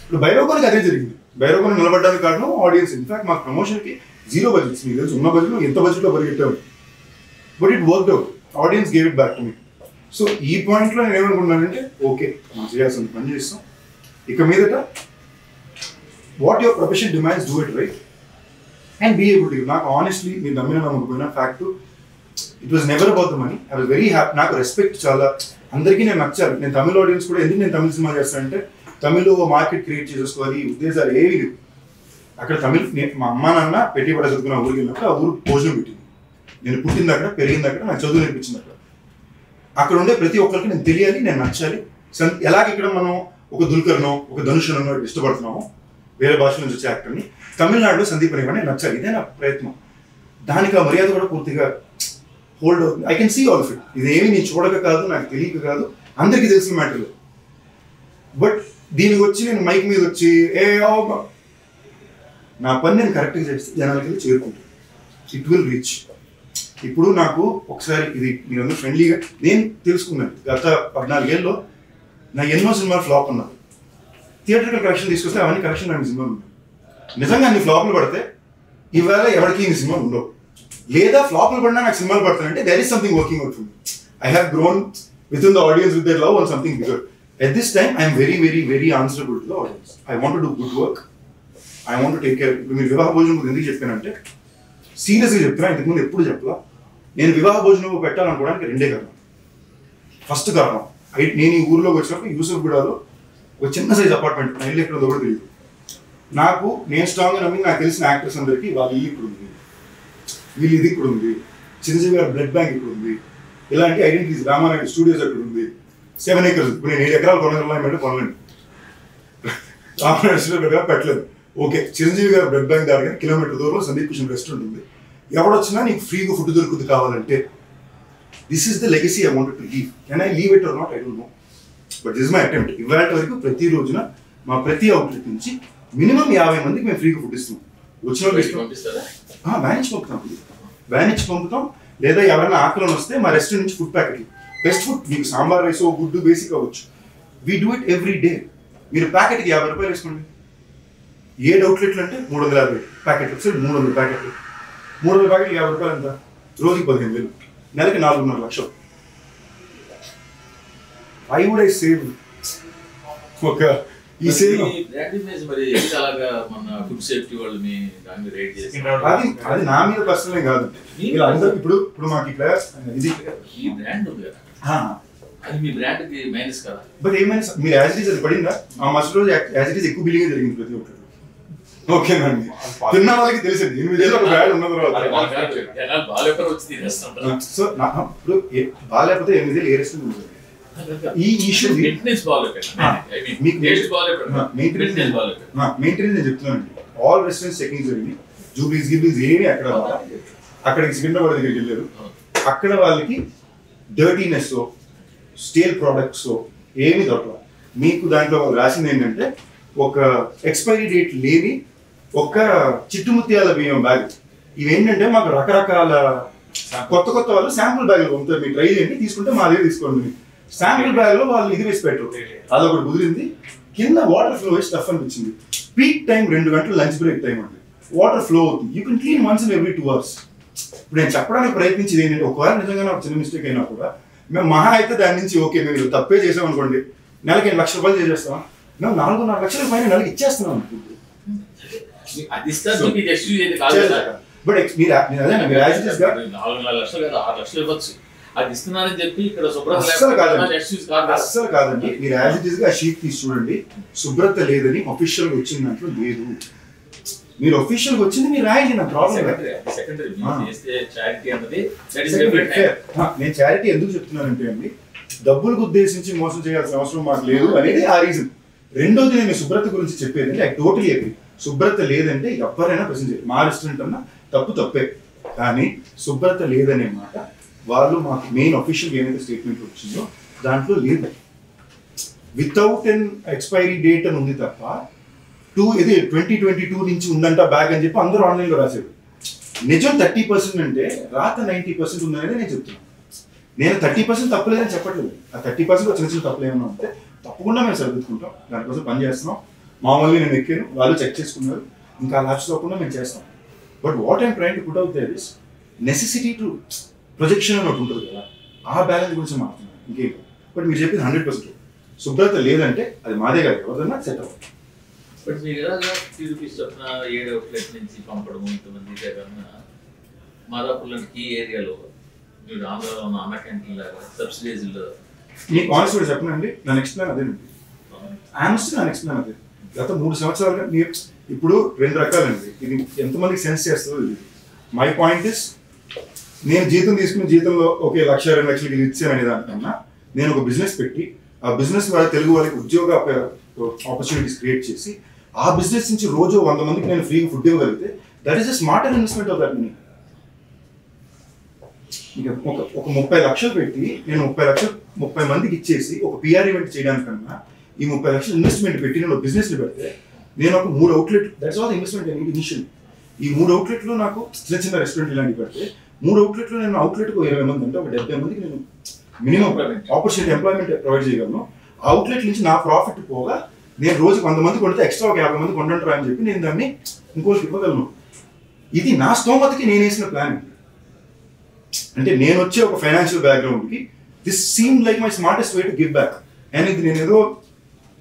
ఇప్పుడు భైరవ్కి అదే జరిగింది. భైరవ్కి నిలబడడానికి కారణం ఆడియన్స్. ఇన్ఫాక్ట్ మాకు ప్రమోషన్కి 0 బడ్జెట్స్, మీకు తెలుసు, ఉన్న బడ్జెట్ ఎంత బడ్జెట్లో పరిగెట్టాము, but it worked out. Audience gave it back to me. So ఈ పాయింట్లో నేను ఏమనుకున్నానంటే ఓకే మనం చేయాల్సిన పని చేస్తాం, ఇక మీదట what your profession demands do it right and be able to. నాకు ఆనెస్ట్లీ మీరు నమ్మిన నమ్మకపోయినా fact it was never about the money. I was very happy. నాకు రెస్పెక్ట్ చాలా, అందరికీ నేను నచ్చాను. నేను తమిళ ఆడియన్స్ కూడా ఎందుకు నేను తమిళ సినిమా చేస్తానంటే తమిళ్లో మార్కెట్ క్రియేట్ చేసేసుకోవాలి ఉద్దేశాలు ఏవి లేవు. అక్కడ తమిళ్ మా అమ్మ నాన్న పెట్టి పడ చదువుకున్న ఊరికి వెళ్ళినప్పుడు ఆ ఊరు భోజనం పెట్టింది. నేను పుట్టింది అక్కడ, పెరిగింది అక్కడ, నాకు చదువు నేర్పించింది అక్కడ. అక్కడ ఉండే ప్రతి ఒక్కరికి నేను తెలియాలి, నేను నచ్చాలి. ఎలాగ ఇక్కడ మనం ఒక దుల్కర్నో ఒక ధనుషనో ఇష్టపడుతున్నామో వేరే భాష నుంచి వచ్చే యాక్టర్ని, తమిళనాడులో సందీప్ రెడ్డి నేను నచ్చాలి. ఇదే నా ప్రయత్నం. దానికి ఆ మర్యాద కూడా పూర్తిగా హోల్డ్ అవుతుంది. I can see all of it. ఇదేమి నేను చూడక కాదు, నాకు తెలియక కాదు, అందరికీ తెలిసిన మ్యాటర్లు. బట్ దీనికి వచ్చి నేను మైక్ మీద వచ్చి నా పని నేను కరెక్ట్గా చేస్తే జనాలకి చేరుకుంటాను. It will reach. ఇప్పుడు నాకు ఒకసారి ఇది మీరందరూ ఫ్రెండ్లీగా నేను తెలుసుకున్నాను. గత 14 ఏళ్ళలో నా ఎన్నో సినిమాలు ఫ్లాప్ ఉన్నారు. థియేటర్కి కలెక్షన్ తీసుకొస్తే అవన్నీ కలెక్షన్ నాకు సినిమాలు ఉన్నాయి. నిజంగా అన్ని ఫ్లాప్లు పడితే ఇవాళ ఎవరికి ఈ సినిమాలు ఉండవు. లేదా ఫ్లాప్లు పడినా నాకు సినిమాలు పడతానంటే there is something working out for me. I have grown with in the audience with their love on something bigger. At this time, I am very, very, very answerable to the audience. I want to do good work. I want to take care. మీరు వివాహ భోజనం ఎందుకు చెప్పానంటే సీరియస్గా చెప్తున్నా, ఇంతకుముందు ఎప్పుడు చెప్పలా. నేను వివాహ భోజనం పెట్టాలనుకోవడానికి 2 కారణం. ఫస్ట్ కారణం, నేను ఈ ఊర్లోకి వచ్చినప్పుడు యూసుఫ్గూడలో ఒక చిన్న సైజ్ అపార్ట్మెంట్, నా ఇల్లు ఎక్కడ ఉందో కూడా తెలియదు. నేను స్ట్రాంగ్గా నమ్మి నాకు తెలిసిన యాక్టర్స్ అందరికీ వాళ్ళ ఇల్లు ఇక్కడ ఉంది, వీళ్ళు ఇది ఇక్కడ ఉంది, చిరంజీవి గారి బ్లడ్ బ్యాంక్ ఇక్కడ ఉంది, ఇలాంటి ఐడెంటిటీస్, రామానాయుడు స్టూడియోస్ అక్కడ ఉంది, 7 acres. ఇప్పుడు నేను 7 ఎకరాలు కొనగలను కొనలేను, రామానాయుడు స్టూడియో పెట్టలేదు. ఓకే, చిరంజీవి గారి బ్లడ్ బ్యాంక్ దాకా కిలోమీటర్ దూరంలో సందీప్ కిషన్ రెస్టారెంట్ ఉంది. ఎవడొచ్చినా నీకు ఫ్రీగా ఫుడ్ దొరుకుతుంది కావాలంటే. This is the legacy I wanted to leave. Can I leave it or not, I don't know, but this my attempt. ఇవాళ వరకు ప్రతి రోజున మా ప్రతి అవుట్లెట్ నుంచి మినిమం 50 మందికి మేము ఫ్రీగా ఫుడ్ ఇస్తున్నాం. వచ్చిన వాళ్ళు వ్యాన్ ఇచ్చి పంపుతాం. లేదా ఎవరైనా ఆకలిని వస్తే మా రెస్టారెంట్ నుంచి ఫుడ్ ప్యాకెట్లు, బెస్ట్ ఫుడ్, మీకు సాంబార్ రైస్ గుడ్డు బేసిక్ అవ్వచ్చు. We do it every day. మీరు ప్యాకెట్కి 50 రూపాయలు వేసుకోండి. 7 అవుట్లెట్లు అంటే 350 ప్యాకెట్లు వస్తే 300 ప్యాకెట్లు. 300 ప్యాకెట్లు 50 రూపాయలు ఎంత? రోజుకి 15,000, నెలకి 4.5 లక్షలు. ఐ వుడ్ ఐ సేవ్ ఒక ఈ సేవ్ అది నా మీద పర్సనల్ కాదు. ఇప్పుడు మాకు ఇక్కడ ఇది బట్ ఏమైనా మీరు యాజ్ ఇట్ ఈస్ అది పడిందా? ఆ మస్ట్ రోజు యాజ్ ఇట్ ఈస్ ఎక్కువ బిల్లింగ్ జరిగింది ప్రతి ఒక్కరు. ఓకేనండి, తిన్న వాళ్ళకి తెలిసింది 8 ఏళ్ళు ఒక బ్యాడ్ ఉన్న తర్వాత. సో ఇప్పుడు బాగాలేకపోతే 8 ఏళ్ళు ఏ రెస్టారెంట్ ఉంటుంది. ఈ ఇష్యూ మెయింటెనెన్స్ నేను చెప్తున్నానండి. ఆల్ రెస్టారెంట్స్ చెకింగ్ జరిగింది. జూబ్లీస్ ఏమి అక్కడికి సికింద్రాబాద్ దగ్గరికి వెళ్ళారు. అక్కడ వాళ్ళకి డర్టీనెస్, స్టేల్ ప్రోడక్ట్స్ ఏమి దొరకలేదు. మీకు దాంట్లో రాసింది ఏంటంటే ఒక ఎక్స్పైరీ డేట్ లేని ఒక చిట్టుముత్యాల బియ్యం బ్యాగ్. ఇవేంటంటే మాకు రకరకాల కొత్త వాళ్ళు శాంపుల్ బ్యాగులు పంపుతారు, మీరు ట్రై చేయండి, తీసుకుంటే మా దగ్గర తీసుకోండి. శాంపుల్ బ్యాగ్ లో వాళ్ళు ఇది వేసి పెట్టరు, అదొకటి కుదిరింది. కింద వాటర్ ఫ్లో వేసి టఫ్ అనిపించింది. పీక్ టైం 2 గంటలు లంచ్ బ్రేక్ టైం అండి. వాటర్ ఫ్లో అవుతుంది. You can clean once in every 2 hours. ఇప్పుడు నేను చెప్పడానికి ప్రయత్నించేది ఏంటంటే ఒకవేళ నిజంగా నాకు చిన్న మిస్టేక్ అయినా కూడా మేము మహా అయితే దాని నుంచి ఓకే మేము తప్పే చేసాం అనుకోండి, నెలకి 8 లక్షల రూపాయలు చేసేస్తాం. మేము 4.5 లక్షల పైన నెలకి ఇచ్చేస్తున్నాం. బట్ అస్సలు కాదండి. మీరు యాజ్ ఇట్ ఈస్ గా షీట్ తీసి చూడండి. శుభ్రత లేదని అఫీషియల్ గా వచ్చిన దాంట్లో లేదు. మీరు అఫీషియల్ గా వచ్చింది మీరు రాయండి, నా ప్రాబ్లం. నేను చారిటీ ఎందుకు చెప్తున్నానంటే అండి, డబ్బులకు ఉద్దేశించి మోసం చేయాల్సిన అవసరం మాకు లేదు అనేది ఆ రీజన్. రెండోది నేను శుభ్రత గురించి చెప్పేది అంటే ఐ టోటలీ అగ్రీ. శుభ్రత లేదంటే ఎవరైనా ప్రశ్న చేయాలి. మా రెస్టారెంట్ అన్నా తప్పే, కానీ శుభ్రత లేదనే మాట వాళ్ళు మాకు మెయిన్ అఫీషియల్ ఏదైతే స్టేట్మెంట్ వచ్చిందో దాంట్లో లేదు. వితౌట్ ఎన్ ఎక్స్పైరీ డేట్ అని ఉంది తప్ప 2022 నుంచి ఉందంట బ్యాగ్ అని చెప్పి అందరూ ఆన్లైన్లో రాశారు. నిజం 30% అంటే రాత 90% ఉందనేది నేను చెప్తున్నాను. నేను 30% తప్పలేదని చెప్పట్లేదు. ఆ 30% చిన్న చిన్న తప్పులు ఏమన్నా ఉంటే తప్పకుండా మేము సరిదిద్దుకుంటాం, దానికోసం పని చేస్తున్నాం. మామూలుగా నేను ఎక్కాను, వాళ్ళు చెక్ చేసుకున్నారు, ఇంకా లాస్ట్ తప్పకుండా మేము చేస్తాం. But what I'm trying to put out there is necessity to projection అని ఒకటి ఉంటుంది కదా, ఆ బ్యాలెన్స్ గురించి మాట్లాడుతున్నాను, ఇంకేం. బట్ మీరు చెప్పింది 100%. శుభ్రత లేదంటే అది మాదే కాదు, ఎవరిదన్నా సెట్ అవ్వాలి. బట్ మీరు ఎలాగా రూపీస్ చెప్పిన 7 అవుట్లెట్ నుంచి పంపడం ఇంతమంది కాకుండా మాదాపూర్లోని ఈ ఏరియాలో మీరు ఆంధ్రాలో ఉన్న అన్న క్యాంటీన్ లాగా సబ్సిడీస్లో మీకు ఆనెస్ట్ చెప్పనండి, నా నెక్స్ట్ ప్లాన్ అదేనండి. ఆనెస్ట్ నా నెక్స్ట్ ప్లాన్ అదే. గత 3 సంవత్సరాలుగా మీరు ఇప్పుడు 2 రకాలండి. ఇది ఎంతమందికి సెన్స్ చేస్తుందో ఇది. మై పాయింట్ ఇస్ నేను జీతం తీసుకున్న జీతంలో ఒకే 1,00,000 2 లక్షలకి ఇచ్చాననే దానికన్నా నేను ఒక బిజినెస్ పెట్టి ఆ బిజినెస్ ద్వారా తెలుగు వాళ్ళకి ఉద్యోగ ఆపర్చునిటీస్ క్రియేట్ చేసి ఆ బిజినెస్ నుంచి రోజు 100 మందికి నేను ఫ్రీగా ఫుడ్ ఇవ్వగలిగితే that is a smarter investment of that money. ఇక ఒక 30 లక్షలు పెట్టి నేను 30 లక్షలు 30 మందికి ఇచ్చేసి ఒక పిఆర్ ఈవెంట్ చేయడానికన్నా ఈ 30 లక్షలు ఇన్వెస్ట్మెంట్ పెట్టి నేను బిజినెస్ పెడితే నేను ఒక 3 అవుట్లెట్ దట్స్ ఆల్ ఇన్వెస్ట్మెంట్ అనేది ఇనిషియల్. ఈ 3 అవుట్లెట్లు నాకు చిన్న చిన్న రెస్టారెంట్ ఇలాంటివి పెడితే 3 అవుట్లెట్లు నేను అవుట్లెట్కు 20 మంది అంటే ఒక 70 మందికి నేను మినిమం ఆపర్చునిటీ ఎంప్లాయ్మెంట్ ప్రొవైడ్ చేయగలను. అవుట్లెట్ నుంచి నా ప్రాఫిట్ పోగా నేను రోజుకి 100 మంది కొంటే ఎక్స్ట్రా ఒక 50 మంది కొంటారా అని చెప్పి నేను దాన్ని ఇంకోటి ఇవ్వగలను. ఇది నా స్తోమతకి నేను వేసిన ప్లాన్. అంటే నేను వచ్చే ఒక ఫైనాన్షియల్ బ్యాక్గ్రౌండ్కి this seem like my smartest way to give back. And ఇది నేను ఏదో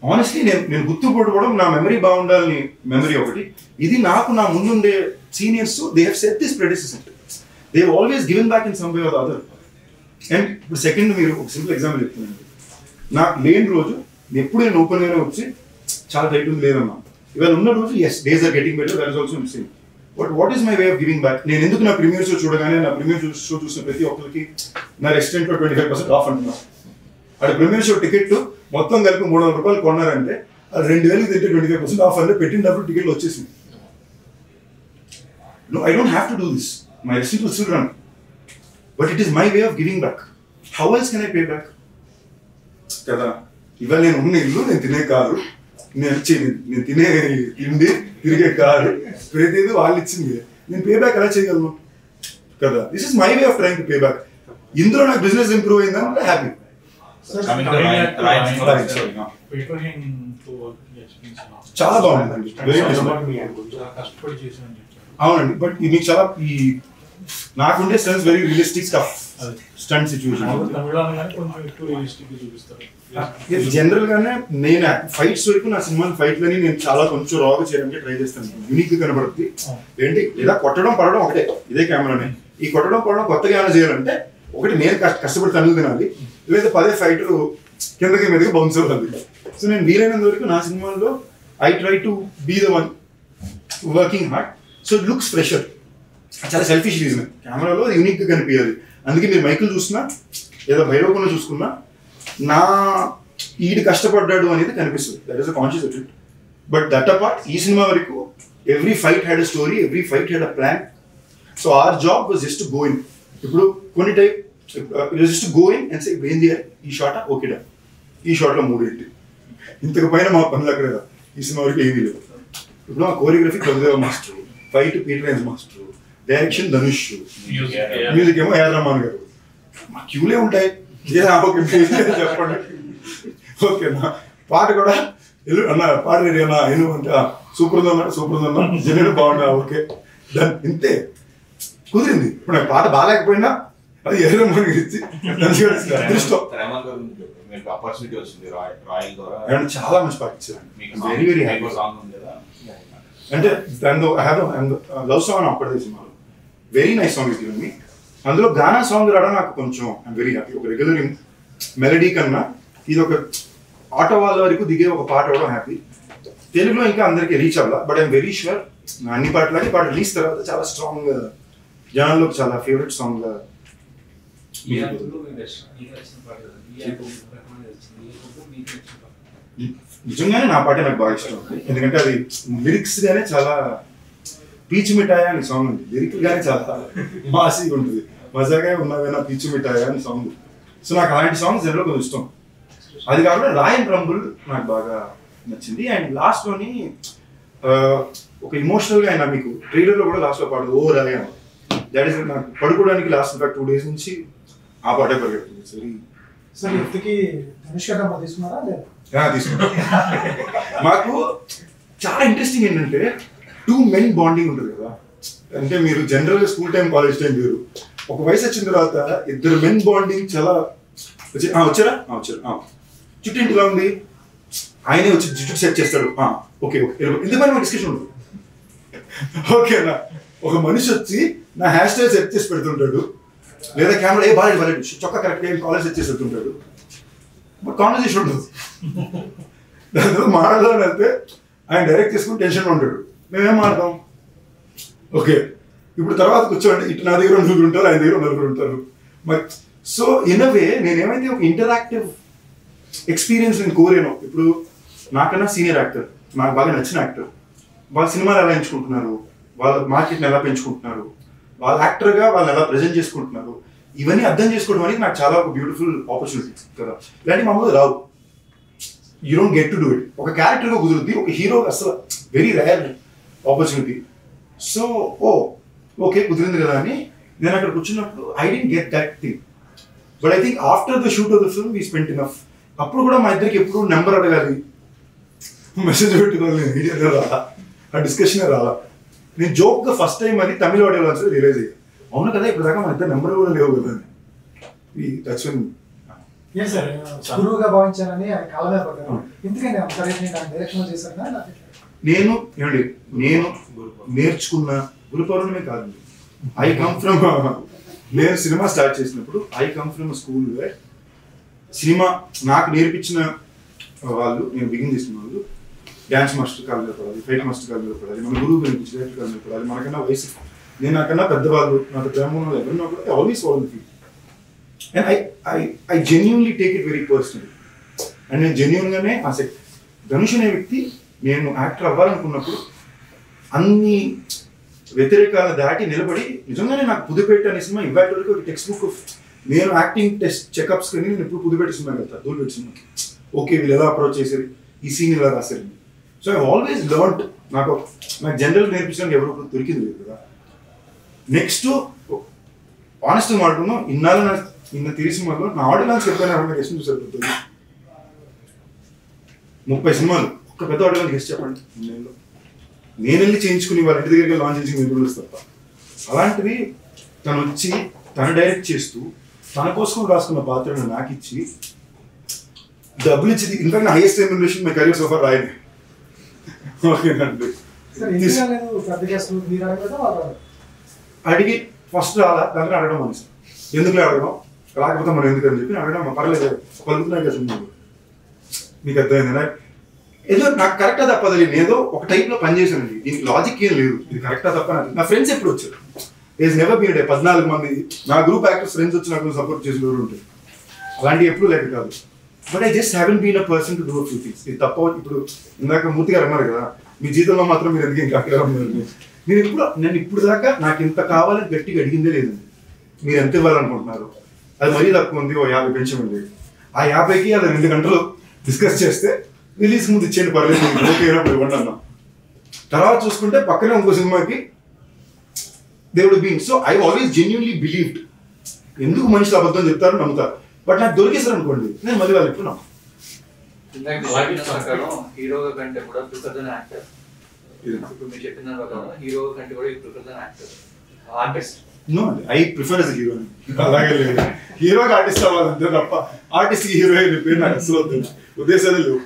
ఆనెస్ట్లీ నేను గుర్తుపట్టుకోవడం నా మెమరీ బాగుండాలని మెమరీ ఒకటి. ఇది నాకు నా ముందుండే seniors they have set this predecessor. They have always given back in some way or other. And ఇప్పుడు సెకండ్ మీరు ఒక సింపుల్ ఎగ్జాంపుల్ చెప్తున్నాను. నాకు లేని రోజు ఎప్పుడు నేను ఓపెన్గానే వచ్చి చాలా టైట్ ఉంది లేదన్నా. ఇవాళ ఉన్న రోజు as days are getting better, that is also same. But what is my way of giving back? నేను ఎందుకు నా ప్రీమియర్ షో చూడగానే నా ప్రీమియర్ షో చూసిన ప్రతి ఒక్కరికి నా రెస్టారెంట్లో 25% ఆఫ్ అంటున్నాను. అక్కడ ప్రీమియర్ షో టికెట్ మొత్తం కలిపి 300 రూపాయలు కొన్నారంటే అది 2,000 తింటే 25% ఆఫ్ అంటే పెట్టినప్పుడు టికెట్లు వచ్చేసింది. No, I don't have to do this. My restaurant will still run. But it is my way of giving back. How else can I pay back? కదా ఇవాళ నేను ఉన్న ఇల్లు, నేను తినే కారు, నేను తినే తిండి, తిరిగే కారు, ప్రతిదీ వాళ్ళు ఇచ్చింది. నేను పే బ్యాక్ ఎలా చేయగలను కదా? This is my way of trying to pay back. ఇందులో నాకు బిజినెస్ ఇంప్రూవ్ అయిందంటే హ్యాపీ. చాలా బాగుంది, అవునండి. బట్ ఇది చాలా ఈ నాకుండే stunts very realistic stuff stunt situation. General గానే నేను ఫైట్స్ వరకు నా సినిమా ఫైట్లని నేను చాలా కొంచెం రాగా చేయడానికి ట్రై చేస్తాను. యూనిక్ కనబడుతుంది ఏంటి, లేదా కొట్టడం పడడం ఒకటే, ఇదే కెమెరానే. ఈ కొట్టడం పడడం కొత్తగా ఏమైనా చేయాలంటే ఒకటి నేను కష్టపడి తనులు తినాలి, లేదా 10 ఫైటర్ కిందకి మీదకి బౌన్స్ అవ్వాలి. సో నేను వీలైనంత వరకు నా సినిమాల్లో I try to be the one working hard. So it looks fresher. చాలా సెల్ఫిష్ రీజన్, కెమెరాలో యూనిక్గా కనిపించాలి. అందుకే మీరు మైకులు చూసినా లేదా భైరవకుండా చూసుకున్నా నా ఈడు కష్టపడ్డాడు అనేది కనిపిస్తుంది. That is a conscious effort. But that apart ఈ సినిమా వరకు every fight had a story, every fight had a plan. So our job was just go in. ఇప్పుడు కొన్ని type just go in and say ఏం చేయాలి, ఈ shot ఓకేడా, ఈ షాట్లో 3 ఏంటి, ఇంతకు పైన మా పనులు అక్కడ ఈ సినిమా వరకు ఏమీ లేవు. ఇప్పుడు ఆ choreography Prabhudeva master, fight Peter master, direction Dhanush, music ఏమో ఏఆర్ రెహమాన్ గారు. మా క్యూలే ఉంటాయి, చెప్పండి ఓకేనా. పాట కూడా ఎల్లు అన్న పాట రెడీ అన్నా ఎల్లు అంటే సూపర్ ఉందన్నా, సూపర్ ఉందన్నా, జల్లు బాగున్నా, ఓకే డన్, ఇంతే కుదిరింది. ఇప్పుడు నాకు పాట బాగాలేకపోయినా అది ఏఆర్ రెహమాన్ ఇచ్చి అదృష్టం. ఆపర్చునిటీ వచ్చింది రాయల్ ద్వారా, చాలా మంచి పాట ఇచ్చారు. వెరీ వెరీ హ్యాపీ సాంగ్ ఉంది కదా. అంటే దానిలో ఐ హ్యావ్ లవ్ సాంగ్ అప్పటిదే సినిమాలో very nice song is given me. అందులో గానా సాంగ్ రావడం నాకు కొంచెం ఐఎమ్ వెరీ హ్యాపీ. ఒక రెగ్యులర్ మెలడీ కన్నా ఇది ఒక ఆటో వాళ్ళ వరకు దిగే ఒక పాట అవడం హ్యాపీ. తెలుగులో ఇంకా అందరికీ రీచ్ అవ్వాల. బట్ ఐఎమ్ వెరీ షూర్ అన్ని పాటలకి పాట రిలీజ్ తర్వాత చాలా స్ట్రాంగ్ జనాల్లో చాలా ఫేవరెట్ సాంగ్. నిజంగానే నా పాటే నాకు బాగా ఇష్టం, ఎందుకంటే అది లిరిక్స్ గానే చాలా పీచు మిఠాయి అని సాంగ్ ఉంది. లిరిక్ గానే చాలా మాసిగా ఉంటుంది, మజాగా ఉన్నవేనా పీచు మిఠాయి అని సాంగ్. సో నాకు అలాంటి సాంగ్స్ జనరల్ కొంచెం ఇష్టం. అది కాకుండా రాయన్ రంబుల్ నాకు బాగా నచ్చింది. అండ్ లాస్ట్లోని ఒక ఎమోషనల్గా ఆయన మీకు ట్రైలర్లో కూడా లాస్ట్లో పాడు ఓ రాయ, దాట్ ఈస్ నాకు పడుకోవడానికి లాస్ట్ ఇంకా 2 days నుంచి ఆ పాటే పరిగెడుతుంది. సార్ ఇంతకీ ధనుష్ గారు తీసుకున్నారా లేదా? తీసుకున్నా. మాకు చాలా ఇంట్రెస్టింగ్ ఏంటంటే 2 men బాండింగ్ ఉంటుంది కదా. అంటే మీరు జనరల్గా స్కూల్ టైం కాలేజ్ టైం వేరు, ఒక వయసు వచ్చిన తర్వాత 2 men బాండింగ్ చాలా వచ్చారా చుట్టూ ఇంటిలా ఉంది, ఆయనే వచ్చి జుట్టు సెట్ చేస్తాడు, ఓకే ఓకే ఇంతమంది మా డిస్కషన్ ఉంటుంది. ఓకేనా, ఒక మనిషి వచ్చి నా హెయిర్ స్టైల్ సెట్ చేసి పెడుతుంటాడు, లేదా కెమెరా ఏ బాగా చొక్కా కరెక్ట్గా కాలేజ్ సెట్ చేసి పెడుతుంటాడు. బట్ కాన్వర్సేషన్ ఉండదు. దాని తర్వాత మాట్లాడాలని వెళ్తే ఆయన డైరెక్ట్ చేసుకుని టెన్షన్లో ఉంటాడు, మేమేం మాట్లాడతాం. ఓకే ఇప్పుడు తర్వాత కూర్చోండి ఇటు నా దగ్గర 9 ఉంటారు, ఆయన దగ్గర 9 ఉంటారు. సో ఇన్ అ వే నేనేమైతే ఒక ఇంటరాక్టివ్ ఎక్స్పీరియన్స్ నేను కోరాను. ఇప్పుడు నాకన్నా సీనియర్ యాక్టర్, నాకు బాగా నచ్చిన యాక్టర్, వాళ్ళ సినిమాలు ఎలా ఎంచుకుంటున్నారు, వాళ్ళ మార్కెట్ని ఎలా పెంచుకుంటున్నారు, వాళ్ళ యాక్టర్గా వాళ్ళని ఎలా ప్రజెంట్ చేసుకుంటున్నారు, ఇవన్నీ అర్థం చేసుకోవడం అనేది నాకు చాలా ఒక బ్యూటిఫుల్ ఆపర్చునిటీ కదా. ఇలాంటి మామూలుగా రావు. You don't get to do it. ఒక క్యారెక్టర్గా కుదురుద్ది, ఒక హీరో అసలు very rare opportunity. So okay కుదిరింది కదా అని నేను అక్కడ కూర్చున్నప్పుడు I didn't get that thing. But I think after the shoot of the film we spent enough. అప్పుడు కూడా మా ఇద్దరికి ఎప్పుడు నెంబర్ అడగాలి, మెసేజ్ పెట్టుకోవాలి, మీడియాలో రాలా, ఆ డిస్కషన్ రాలా. నేను జోక్గా ఫస్ట్ టైం అది తమిళ ఆడియోలో అని రియలైజ్ అయ్యాను. అవును కదా ఇప్పుడు దాకా మన ఇద్దరు నెంబర్ కూడా లేవు కదా అని. టచ్ సార్ గురువుగా భావించాలని ఆయన కాళ్ళ మీద పడ్డారు. ఎందుకంటే డైరెక్షన్ చేశారు. నేను నేర్చుకున్న గురు పౌర్ణమే కాదు. ఐ కమ్ ఫ్రమ్, నేను సినిమా స్టార్ట్ చేసినప్పుడు I come from school where cinema నాకు నేర్పించిన వాళ్ళు, నేను బిగిన్ చేసిన వాళ్ళు డ్యాన్స్ మాస్టర్ కాళ్ళ మీద పడాలి, ఫైట్ మాస్టర్ కాళ్ళ మీద పడాలి, మన గురువు గురించి డైరెక్టర్ కాళ్ళ మీద పడాలి, మనకన్నా వయసు నేను నాకన్నా పెద్దవాళ్ళు, నాకు ప్రేమ వాళ్ళు ఎవరున్నా కూడా I always follow the feel. And I genuinely take it very personal. And నేను జెన్యూన్గానే ధనుష్ అనే వ్యక్తి నేను యాక్టర్ అవ్వాలనుకున్నప్పుడు అన్ని వ్యతిరేకాలను దాటి నిలబడి నిజంగానే నాకు పుదుపేట అనే సినిమా ఇవాటి వరకు ఒక టెక్స్ట్ బుక్ ఆఫ్ నేను యాక్టింగ్ టెస్ట్ చెకప్స్ కానీ నేను ఎప్పుడు పుదుపేట సినిమాకి వెళ్తాను, దూల్పేట సినిమాకి. ఓకే వీళ్ళు ఎలా అప్రోచ్ చేశారు, ఈ సీన్ ఇలా రాశారు. So I always learned. నాకు జనరల్ నేర్పించడానికి ఎవరు దొరికింది లేదు కదా. నెక్స్ట్ ఆనెస్ట్గా మాట్లాడుకున్నాం, ఇన్నాళ్ళు నిన్న తిరిగి సినిమాలో నా ఆడియన్స్ ఎప్పుడైనా గెస్ట్ చూసారు 30 సినిమాలు ఒక్క పెద్ద ఆడియన్స్ గెస్ట్ చెప్పండి. నేను వెళ్ళి చేయించుకుని వాళ్ళ ఇంటి దగ్గరికి లాంచ్ చేసి మీరు తప్ప. అలాంటిది తను వచ్చి తను డైరెక్ట్ చేస్తూ తన కోసం రాసుకున్న పాత్రను నాకు ఇచ్చి డబ్బులు ఇచ్చి, in fact highest remuneration my career so far రాయని. ఓకేనండి అడిగి ఫస్ట్ రాలా దాంట్లో అడగడం మనిషి ఎందుకులే అడగడం, రాకపోతే మనం ఎందుకని చెప్పి అడగడం పర్లేదు పలుకుతున్నాయి కదా మీకు అర్థమైంది. ఏదో నాకు కరెక్టా తప్పదు, నేను ఏదో ఒక టైప్లో పనిచేశానండి, దీనికి లాజిక్ ఏం లేదు, ఇది కరెక్టా తప్ప. నా ఫ్రెండ్స్ ఎప్పుడు వచ్చారు, ఈజ్ నెవర్ బీన్ 14 మంది నా గ్రూప్ యాక్టర్స్ ఫ్రెండ్స్ వచ్చి నాకు సపోర్ట్ చేసి ఎవరు ఉంటారు, అలాంటివి ఎప్పుడు లేక కాదు. But I just haven't been a person to do few things. ఇది తప్ప. ఇప్పుడు ఇందాక మూర్తి గారు అన్నారు కదా మీ జీతంలో మాత్రం మీరు ఎందుకు ఇంకా అక్కడ నేను ఇప్పుడు దాకా నాకు ఇంత కావాలని గట్టిగా అడిగిందే లేదండి. మీరు ఎంత ఇవ్వాలనుకుంటున్నారు, అది మరీ తక్కువ ఉంది, 50 పెంచమండి. ఆ 50కి అది 2 గంటలు డిస్కస్ చేస్తే రిలీజ్ ముందు ఇచ్చేయండి పర్లేదు, ఓకే అయినప్పుడు ఇవ్వండి అన్నాం. తర్వాత చూసుకుంటే పక్కనే ఇంకో సినిమాకి దేవుడు being. So I always genuinely believed. ఎందుకు మనుషులు అబద్ధం చెప్తారు నమ్ముతారు, బట్ నాకు దొరికేసారు అనుకోండి నేను మళ్ళీ వాళ్ళు ఎప్పుడు నమ్ము. హీరోగా కంటే కూడా ప్రిఫర్ యాక్టర్. ఇప్పుడు మీరు చెప్పిన ప్రకారం హీరోగా కంటే కూడా ప్రిఫర్ యాక్టర్ ఆర్టిస్ట్. నో అండి, ఐ ప్రిఫర్ యాజ్ హీరో. అలాగే లేదు, హీరోగా ఆర్టిస్ట్ అవ్వాలంటే తప్ప ఆర్టిస్ట్ హీరో పేరు నాకు అసలు ఉద్దేశాలు లేవు.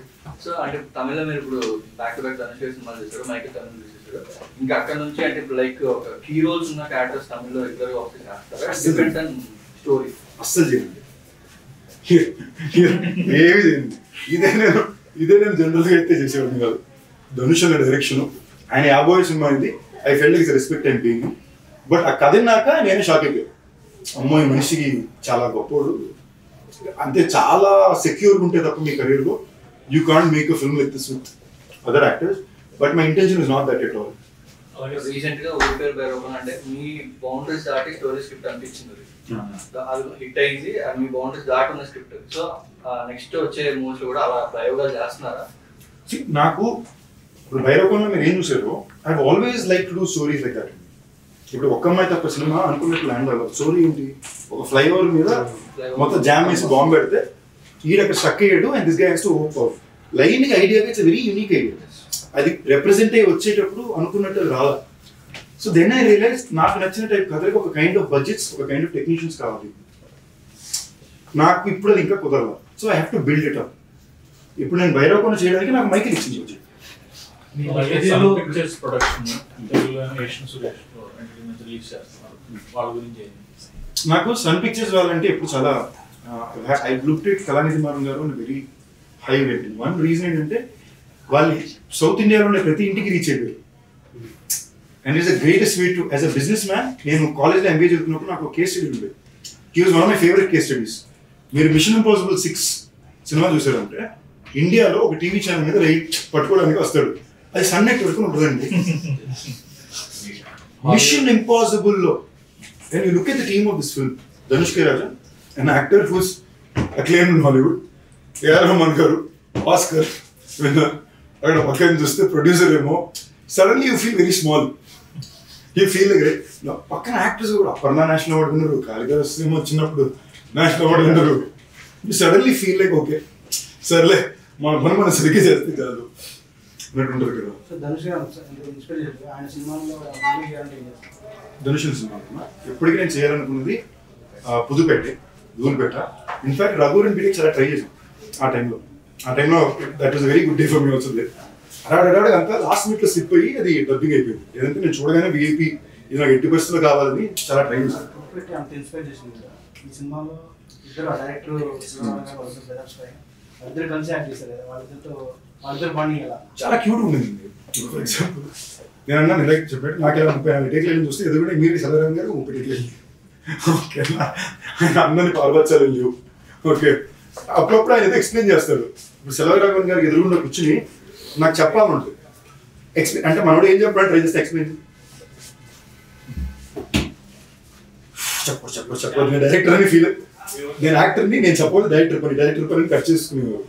సో అంటే తమిళ మీరు ఇప్పుడు బ్యాక్ టు బ్యాక్ ధనుష్ సినిమాలు చేశారు, మైకిల్ తమిళ చేశారు. ఇంకా అక్కడ నుంచి అంటే లైక్ ఒక హీరోస్ ఉన్న క్యారెక్టర్స్ తమిళ్లో ఇద్దరు ఒకటి చేస్తారు, డిఫరెంట్ అండ్ స్టోరీ అస్సలు చేయండి, ఏమి చేయండి. ఇదే నేను జనరల్గా అయితే చేసేవాడిని కాదు. ధనుష్ అనే డైరెక్షన్, ఆయన 50 సినిమా అయింది. I felt it's respect and being. But ఆ కథ నాక నేనే షాక్ అయిపోయాను. అమ్మో ఈ మనిషికి చాలా గొప్పోడు, అంటే చాలా సెక్యూర్గా ఉంటే తప్ప మీ కెరీర్లో you can't make a film like this with other actors. But my intention is not that at all. Recent గా ఊరి పేరు బైరోగన్ అంటే మీ బౌండరీస్ దాటి స్టోరీ స్క్రిప్ట్ అనిపించింది, అది హిట్ అయింది, మీ బౌండరీస్ దాటి ఉన్న స్క్రిప్ట్. సో నెక్స్ట్ వచ్చే మూవీస్ కూడా అలా ప్రయోగాలు చేస్తున్నారా? నాకు ఇప్పుడు భైరవకోణంలో మీరు ఏం చూసారో I always like to do stories like that. ఇప్పుడు ఒక్క అమ్మాయి తప్ప సినిమా అనుకున్నట్టు ల్యాండ్ అవ్వాలి. స్టోరీ ఏంటి, ఒక ఫ్లైఓవర్ మీద మొత్తం జామ్ వేసి బాంబు పెడితే ఈడక్కడ స్ట్రక్ అయ్యాడు and this guy has to hope of line ఐడియాగా ఇట్స్ వెరీ యూనిక్ ఐడియా. అది రిప్రజెంట్ అయ్యి వచ్చేటప్పుడు అనుకున్నట్టు రాలా. సో దెన్ ఐ రియలైజ్ నాకు నచ్చిన టైప్ కథలకు ఒక కైండ్ ఆఫ్ బడ్జెట్స్, ఒక కైండ్ ఆఫ్ టెక్నీషియన్స్ కావాలి. నాకు ఇప్పుడు అది ఇంకా కుదరదు. So I have to build it up. ఇప్పుడు నేను భైరవకోన చేయడానికి నాకు మైకిల్ ఇచ్చింది బడ్జెట్. నాకు సన్ పిక్చర్స్ వాళ్ళంటే ఇప్పుడు చాలా I looked at Kalanithi Maran గారు very high rating. One reason ఏంటంటే వాళ్ళు సౌత్ ఇండియాలో ఉండే ప్రతి ఇంటికి రీచ్ అయిపోయారు. And is the greatest way to as a business man. నేను కాలేజ్లో ఎంబీఏ చదువుతున్నప్పుడు నాకు కేస్ స్టడీ ఉండేది. He was one of my favourite case studies. మీరు మిషన్ ఇంపాసిబుల్ 6 సినిమా చూసారంటే ఇండియాలో ఒక టీవీ ఛానల్ మీద రైట్ పట్టుకోవడానికి వస్తాడు. అది సన్ నెట్ వరకు ఉంటుందండి. మిషన్ ఇంపాసిబుల్ లో and you look at the team of this film, Dhanush K Rajan, an actor who's acclaimed in Hollywood, A.R. Rahman garu, Oscar winner. అక్కడ పక్కన చూస్తే ప్రొడ్యూసర్ ఏమో suddenly you feel very small. You feel పక్కన actors కూడా Aparna national award విన్నారు, కాళిదాస్ ఏమో వచ్చినప్పుడు national award విన్నారు. You suddenly feel like okay సర్లే మన పని మనం సరిగ్గా చేస్తే కాదు అన్నట్టుంటారు కదా. ధనుష్ సినిమా ఎప్పటికీ నేను చేయాలనుకున్నది పుదుపేట, ధూల్పేట. ఇన్ఫాక్ట్ రఘువరన్ బీటెక్ చాలా ట్రై చేసాం ఆ టైంలో. That was very good day for me also. అడాడు అంతా లాస్ట్ మినిట్లో స్లిప్ అయ్యి అది డబ్బింగ్ అయిపోయింది. ఏదంటే నేను చూడగానే విఐపి ఇది నాకు 80% కావాలని చాలా ట్రై చేశాను. చాలా క్యూట్ ఉండింది. ఫర్ ఎగ్జాంపుల్ నేను అన్నా నిలకి చెప్పాడు నాకు ఇలా 30-40 టేక్లు చూస్తే ఎదుగుంటే మీరు చదవడం గారు 30 టేక్లు ఓకేనా, ఆయన అందరినీ పాల్పరచాలి లేవు. ఓకే అప్పుడప్పుడు ఆయన ఏదో ఎక్స్ప్లెయిన్ చేస్తాడు. ఇప్పుడు సెలవరాఘవన్ గారికి ఎదురుగుండా కూర్చుని నాకు చెప్పాలంటుంది ఎక్స్ప్లెయిన్ అంటే మనోడు ఏం చెప్పాడు ట్రై చేస్తే ఎక్స్ప్లెయిన్ చెప్పదు నేను డైరెక్టర్ అని ఫీల్. నేను యాక్టర్ని, నేను సపోజ్ డైరెక్టర్ పని కట్ చేసుకునేవారు.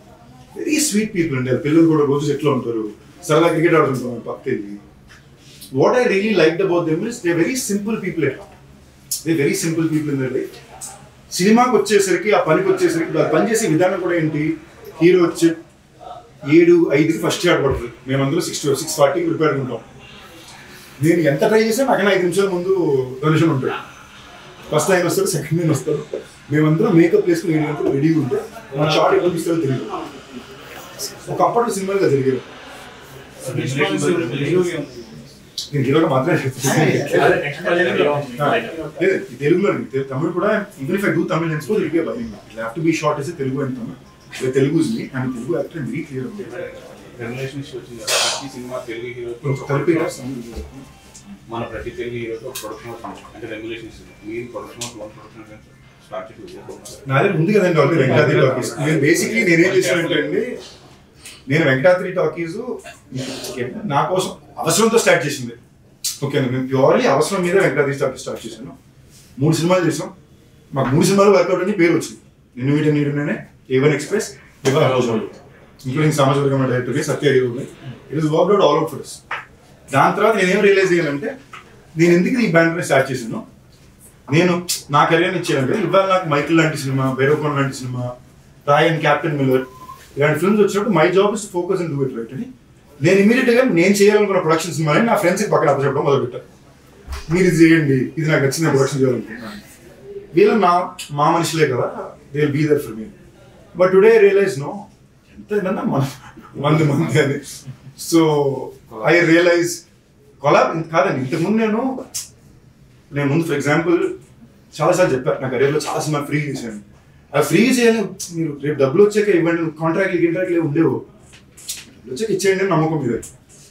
వెరీ స్వీట్ పీపుల్ అండి. పిల్లలు కూడా రోజు ఎట్లా ఉంటారు, సరదా క్రికెట్ ఆడుతుంటాం పక్కకి. What I really liked about them is they very simple people at heart. They very simple people in their life. సినిమాకి వచ్చేసరికి ఆ పనికి వచ్చేసరికి వాళ్ళు పనిచేసే విధానం కూడా ఏంటి, హీరో వచ్చి 7:05కి ఫస్ట్ షాట్ పడుతుంది, మేమందరూ 6:40కి ప్రిపేర్ ఉంటాం. నేను ఎంత ట్రై చేసినా నాకు 5 నిమిషాల ముందు డొనేషన్ ఉంటాడు. ఫస్ట్ ఆయన వస్తాడు, సెకండ్ నేను వస్తాడు. మేమందరం మేకప్ వేసుకుని 7 గంటలు రెడీగా ఉంటే మన షార్ట్ ఎప్పుడు ఇస్తారో తెలియదు. ఒకప్పట్లో సినిమాలుగా జరిగేది. నేను హీరోగా మాత్రమే తెలుగులో తమిళ కూడా even if I do Tamil and suppose it be a bilingual. It have to be short as a Telugu and Tamil. Telugu is me and Telugu actor very clear. Relationship వచ్చింది ప్రతి సినిమా తెలుగు హీరోతో కలిపి మన ప్రతి తెలుగు హీరోతో ప్రొడక్షన్ అవుతుంది అంటే రెగ్యులేషన్స్ మీరు ప్రొడక్షన్ ప్రొడక్షన్ స్టార్ట్ చేసి నా దగ్గర ఉంది కదండి ఆల్రెడీ వెంకటాద్రి టాకీస్. నేను బేసిక్లీ నేనేం చేశానంటే అండి, నేను వెంకటాద్రి టాకీస్ నా కోసం అవసరంతో స్టార్ట్ చేసింది. ఓకేనా, నేను ప్యూర్లీ అవసరం మీద వెంకటాద్రి టాకీస్ స్టార్ట్ చేశాను. 3 సినిమాలు చేసాం. మాకు 3 సినిమాలు వర్కౌట్ అని పేరు వచ్చింది. నిన్ను నీడునే, A1 Express, ఇంక్లూడింగ్ సమాజ వర్గం director Satya hero. It is worked out all out for us. దాని తర్వాత నేనేం రియలైజ్ అయ్యానంటే నేను ఎందుకు ఈ బ్యాండ్ స్టార్ట్ చేశాను, నేను నా కెరీర్ని ఇచ్చానంటే ఇవాళ నాకు మైకిల్ లాంటి సినిమా, బైరోకాన్ లాంటి సినిమా, రాయన్, క్యాప్టెన్ మిల్లర్ ఇలాంటి ఫిల్మ్స్ వచ్చినప్పుడు my job is to focus and do it right అని నేను ఇమీడియట్గా నేను చేయాలనుకున్న ప్రొడక్షన్ సినిమాని నా ఫ్రెండ్స్కి పక్కన అప్పచెప్పడం మొదలుపెట్టాను. మీరు ఇది చేయండి, ఇది నాకు నచ్చిన ప్రొడక్షన్ చేయాలనుకుంటున్నాను. వీళ్ళు మా మనుషులే కదా, they will be there for me. But today I realize no ఎంత మంది అని. సో ఐ రియలైజ్ కొలాబ్ కాదండి. ఇంతకుముందు నేను ముందు ఫర్ ఎగ్జాంపుల్ చాలాసార్లు చెప్పాను నా కెరీర్లో చాలా సినిమా ఫ్రీ చేశాను. అది ఫ్రీ చేయాలి, మీరు రేపు డబ్బులు వచ్చాక ఇవ్వండి, కాంట్రాక్ట్లు ఉండేవు, డబ్బులు వచ్చాక ఇచ్చేయండి నమ్మకం మీద.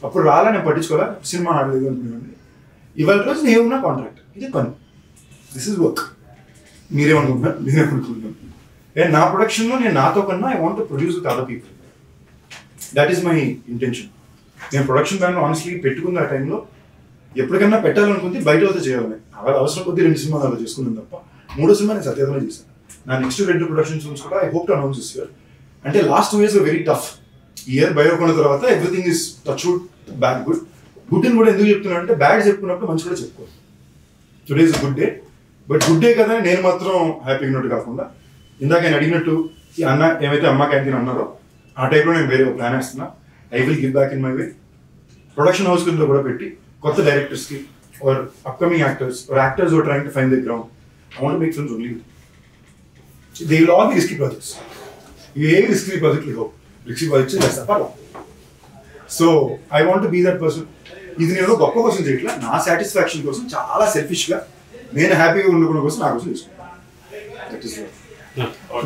అప్పుడు రాలా నేను పట్టించుకోవాలా, సినిమా ఆడలేదు అనుకునేవాడిని. ఇవాళ రోజు నేనున్నా కాంట్రాక్ట్, ఇది పని, దిస్ ఇస్ వర్క్. మీరేమనుకుంటున్నాను అండ్ నా ప్రొడక్షన్లో నేను నాతో కన్నా I want to produce with other people. That is my intention. నేను ప్రొడక్షన్ బ్యాన్ ఆనెస్ట్లీ పెట్టుకున్న ఆ టైంలో ఎప్పటికన్నా పెట్టాలనుకుంటే బయట అయితే చేయాలని. అలా అవసరం కొద్దీ 2 సినిమాలు అలా చేసుకున్నాను తప్ప 3వ సినిమా నేను సత్యాధన చేశాను. నా నెక్స్ట్ 2 ప్రొడక్షన్ ఫిల్మ్స్ కూడా I hope to announce this year. అంటే last 2 years very tough. Year బయోకొన్న తర్వాత everything is touch wood bad good. Good అని కూడా ఎందుకు చెప్తున్నాను అంటే బ్యాడ్ చెప్పుకున్నప్పుడు మంచి కూడా చెప్పుకోవాలి. Today is good day, but good day కదా నేను మాత్రం హ్యాపీగా ఉన్నట్టు కాకుండా ఇందాక ఆయన అడిగినట్టు ఈ అన్న ఏమైతే అమ్మ క్యాంటీన్ అన్నారో ఆ టైప్లో నేను వేరే ప్లాన్ వేస్తున్నా. I will give back in my way. Production house కింద కూడా పెట్టి కొత్త డైరెక్టర్స్కి or upcoming actors or actors or trying to find the ground, I want to make films only. They will all be risky projects. ఏ risky ప్రాజెక్ట్లు ఇవ్వవు, risky projects చేస్తా పర్వ. So I want to be that person. ఇది నేను గొప్ప కోసం చేయట్లా, నా సాటిస్ఫాక్షన్ కోసం, చాలా సెల్ఫిష్గా నేను హ్యాపీగా ఉండడం కోసం నా కోసం తీసుకున్నాను. దట్ ఈస్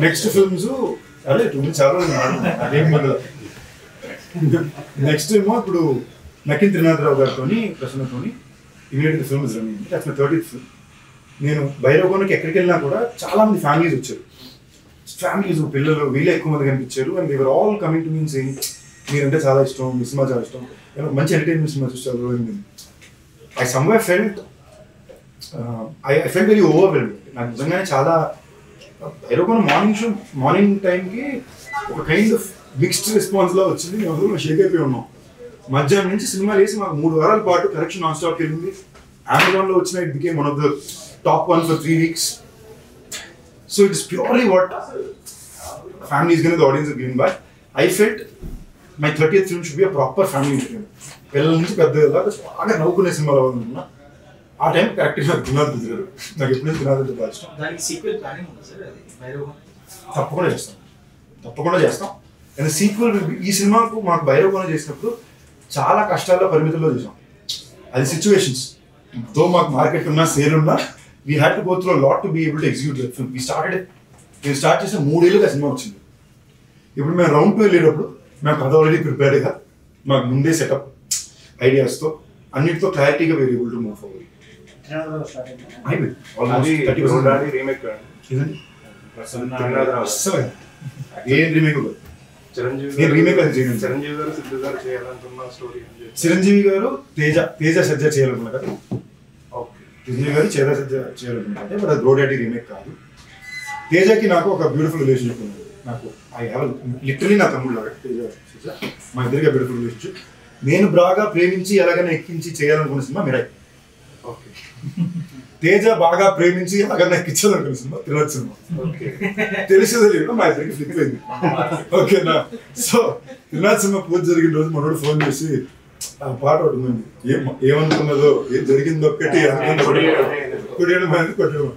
నెక్స్ట్ ఫిల్మ్స్ అదే చాలా అదేం కదా. నెక్స్ట్ ఏమో ఇప్పుడు నకిన్ త్రినాథరావు గారితో ప్రసన్నతో immediate film is running. That's my 30th film. నేను భైరవకోనకి ఎక్కడికి వెళ్ళినా కూడా చాలా మంది ఫ్యామిలీస్ వచ్చారు. ఫ్యామిలీస్ పిల్లలు వీళ్ళే ఎక్కువ మంది కనిపించారు. And they were all coming to me saying మీరంటే చాలా ఇష్టం, మీ సినిమా చాలా ఇష్టం, మంచి ఎంటర్టైన్మెంట్ సినిమా చూస్తారు. I somewhere felt I felt very overwhelmed. నాకు నిజంగానే చాలా భైరవకోన మార్నింగ్ టైంకి ఒక కైండ్ ఆఫ్ మిక్స్డ్ రెస్పాన్స్లో వచ్చింది. మేము షేక్ అయిపోయి ఉన్నాం. మధ్యాహ్నం నుంచి సినిమా వేసి మాకు 3 వారాల పాటు కలెక్షన్ నాన్ స్టాప్ వెళ్ళింది. అమెజాన్లో వచ్చిన it became one of the top 1 for 3 weeks. So it is purely what family is going to the audience are given by. I felt my 30th film should be a proper family entertainment. పిల్లల నుంచి పెద్దగా బాగా నవ్వుకునే సినిమాలో అనుకున్నా. ఆ time కరెక్ట్గా నాకు తినాలి కుదిరారు. నాకు ఎప్పుడైతే తినాలంటే బాగా ఇష్టం. దానికి సీక్వెల్ ప్లానింగ్ ఉంది సార్ అది భైరవకోన? తప్పకుండా చేస్తాం. అండ్ సీక్వెల్ ఈ సినిమాకు మాకు భైరవకోన చేసినప్పుడు చాలా కష్టాల్లో పరిమితుల్లో చేసాం. అది సిచ్యువేషన్స్. తో మాకు మార్కెట్ ఉన్నా సేల్ ఉన్నా we had to go through lot to be able to execute that film. నేను స్టార్ట్ చేసిన 3 ఏళ్ళుగా సినిమా వచ్చింది. ఇప్పుడు మేము రౌండ్ 2 వెళ్ళేటప్పుడు మేము కథ ఆల్రెడీ ప్రిపేర్డ్గా మాకు ముందే సెటప్ ఐడియాస్తో అన్నిటితో క్లారిటీగా were able to move forward. ఏం రీమేక్ చిరంజీవి గారు సిద్ధు గారు చేయాలనుకున్న స్టోరీ. చిరంజీవి గారు తేజ సజ్జ చేయాలనుకున్నారు. చిరంజీవి గారు సజ్జ చేయాలనుకుంటే బట్ అది బ్రోడాటీ రీమేక్ కాదు. తేజకి నాకు ఒక బ్యూటిఫుల్ రిలేషన్షిప్ ఉంది. నాకు ఐ హ్యావ్ లిటరలీ నా తమ్ముడు లాగా తేజ సజ్జ, మా ఇద్దరికి బ్యూటిఫుల్ రిలేషన్షిప్. నేను బాగా ప్రేమించి ఎలాగైనా ఎక్కించి చేయాలనుకున్న సినిమా మిరాయి. ఓకే. తేజ బాగా ప్రేమించి ఎలాగైనా ఎక్కించాలనుకున్న సినిమా తిరుపతి సినిమా. తెలిసేది లేదు, మా ఇద్దరికి ఫ్లిప్ అయింది. ఓకేనా? సో తిరుపతి సినిమా పూజ జరిగిన రోజు మనోడు ఫోన్ చేసి ఆ పాట ఒకటి ఉంది, ఏమనుకున్నదో ఏం జరిగింది ఒక్కటి కొట్టేయడం కొట్టేయడం.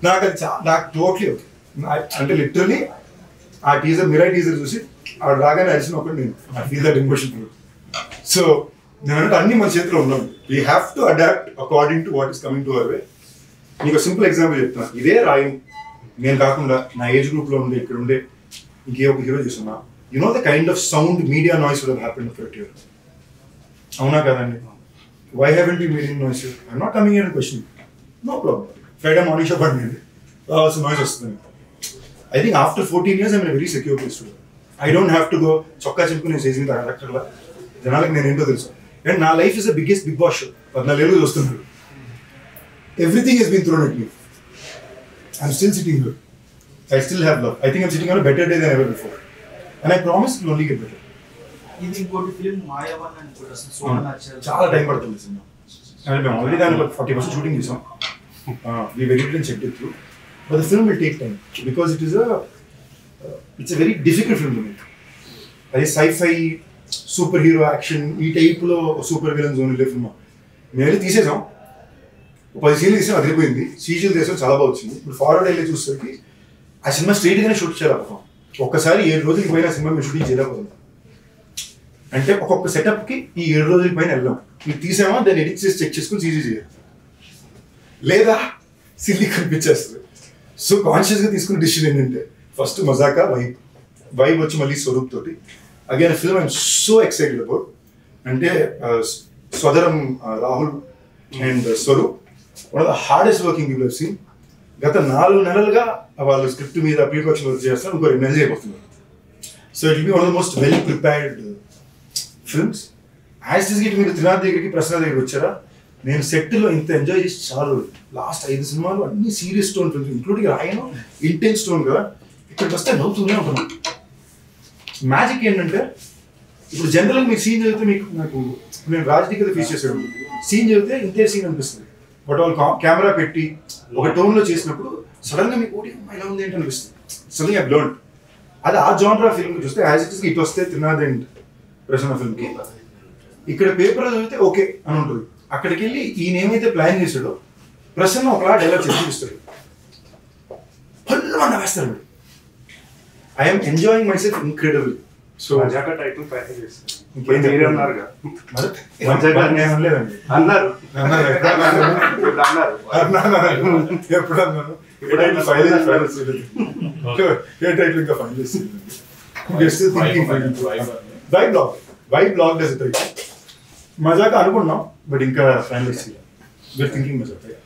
నాకు అది నాకు టోటలీ ఓకే. అంటే లిటరలీ ఆ టీజర్ మిరాయి టీజర్ చూసి ఆ రాగానే అరిసిన ఒకటి నేను I feel that emotion. So నేనంటే అన్ని మన చేతిలో ఉన్నాను. We have to adapt according to what is coming to our way. మీకు సింపుల్ ఎగ్జాంపుల్ చెప్తున్నా. ఇదే రాయి నేను కాకుండా నా ఏజ్ గ్రూప్లో ఉండే ఇక్కడ ఉండే ఇంకే ఒక హీరో చూస్తున్నా. You know the kind of sound media noise would have happened for it. అవునా కదండి? Why haven't you media noise? I'm not coming in question. No problem. Friday morning show పడింది రావాల్సిన నాయిస్ వస్తుంది. I think after 14 years I'm very secure place too. I don't have to go చొక్కా చెప్పుకుని నేను చేసింది అక్కడ జనాలకు నేను ఏంటో తెలుసు. అండ్ నా life is the biggest Bigg Boss show. 14 ఏళ్ళు చూస్తున్నాడు. Everything he's been thrown at me. I'm still sitting here. I still have love. I think I'm sitting on a better day than ever before. And I promise it will only get better. ఇది ఇంకోటి film మాయావన్ అని కూడా అసలు చాలా time పడుతుంది cinema. అంటే మేము already దాని 40% షూటింగ్ చేసాం. We edited and checked it through. But the film will take time because it's a very difficult film to make. అది sci-fi సూపర్ హీరో యాక్షన్ ఈ టైప్లో సూపర్ విలన్ జోన్ వెళ్ళే cinema. మేము వెళ్ళి తీసేసాం. 10 సీన్లు తీసాం, అదిరిపోయింది. సీజీలు తీసాం, చాలా బాగా వచ్చింది. ఇప్పుడు ఫార్వర్డ్ వెళ్ళి చూసేసరికి ఆ సినిమా స్ట్రైట్గానే షూట్ చేయలేకపోతాం. ఒక్కసారి 7 రోజులకి పోయిన సినిమా మేము షూటింగ్ చేయలేకపోతాం. అంటే ఒక్కొక్క సెటప్కి ఈ 7 రోజుల పైన వెళ్ళాం. మీరు తీసామా దాన్ని ఎడిట్ చేసి చెక్ చేసుకుని సీజీ చేయాలి, లేదా సిల్లీ కనిపించేస్తుంది. సో కాన్షియస్గా తీసుకున్న డిసిషన్ ఏంటంటే ఫస్ట్ మజాకా వైబ్ వచ్చి మళ్ళీ స్వరూప్ తోటి again film I'm so excited about. అంటే స్వదరం Rahul and Swaroop one of the hardest working people have seen. గత 4 నెలలుగా వాళ్ళు స్క్రిప్ట్ మీద ప్రీ ప్రొడక్షన్ వర్క్ చేస్తారు. ఇంకో 2 నెలలు చేయబోతున్నారు. So it will be one of the most well prepared films. As it is. మీరు త్రినాథ్ దగ్గరికి ప్రసాద్ దగ్గరికి వచ్చారా? నేను సెట్లో ఇంత ఎంజాయ్ చేసి చాలు. లాస్ట్ 5 సినిమాలు అన్ని serious tone films, including Raayan intense tone కదా. ఇక్కడికి వస్తే నవ్వుతూనే ఉంటున్నాం. మ్యాజిక్ ఏంటంటే ఇప్పుడు జనరల్గా మీకు సీన్ చదివితే నాకు నేను రాజకీయ ఫేస్ చేసాడు. సీన్ చదివితే ఇంతే సీన్ అనిపిస్తుంది. బట్ వాళ్ళు కెమెరా పెట్టి ఒక టోన్లో చేసినప్పుడు సడన్గా మీకు ఒకటి ఇలా ఉంది ఏంటి అనిపిస్తుంది. సడన్గా ఐ లెర్న్డ్. అది ఆ జానరా ఫిల్మ్ చూస్తే యాజ్ ఇట్ ఈస్ ఇటు వస్తే త్రినాథ్ అండ్ ప్రసన్న ఫిల్మ్కి ఇక్కడ పేపర్ చదివితే ఓకే అని ఉంటుంది. అక్కడికి వెళ్ళి ఈయన ఏమైతే ప్లాన్ చేశాడో ప్రసన్న ఒకలా డైలాగ్ చేసి చూపిస్తాడు. ఫుల్ వేస్తాడు. I'm enjoying myself incredible. So title final చేస్తాను. ఇంకేం అన్నారుగా లేదండి అన్నారు ఎప్పుడు అన్నాను? ఏ టైటిల్ ఫైనల్ ఏ టైటిల్ ఇంకా ఫైనల్ చేస్తుంది. Why blog does it. మజాక్ అనుకున్నాం బట్ ఇంకా ఫైనలైజ్ చేయాలి. వీఆర్ థింకింగ్ మజాక్.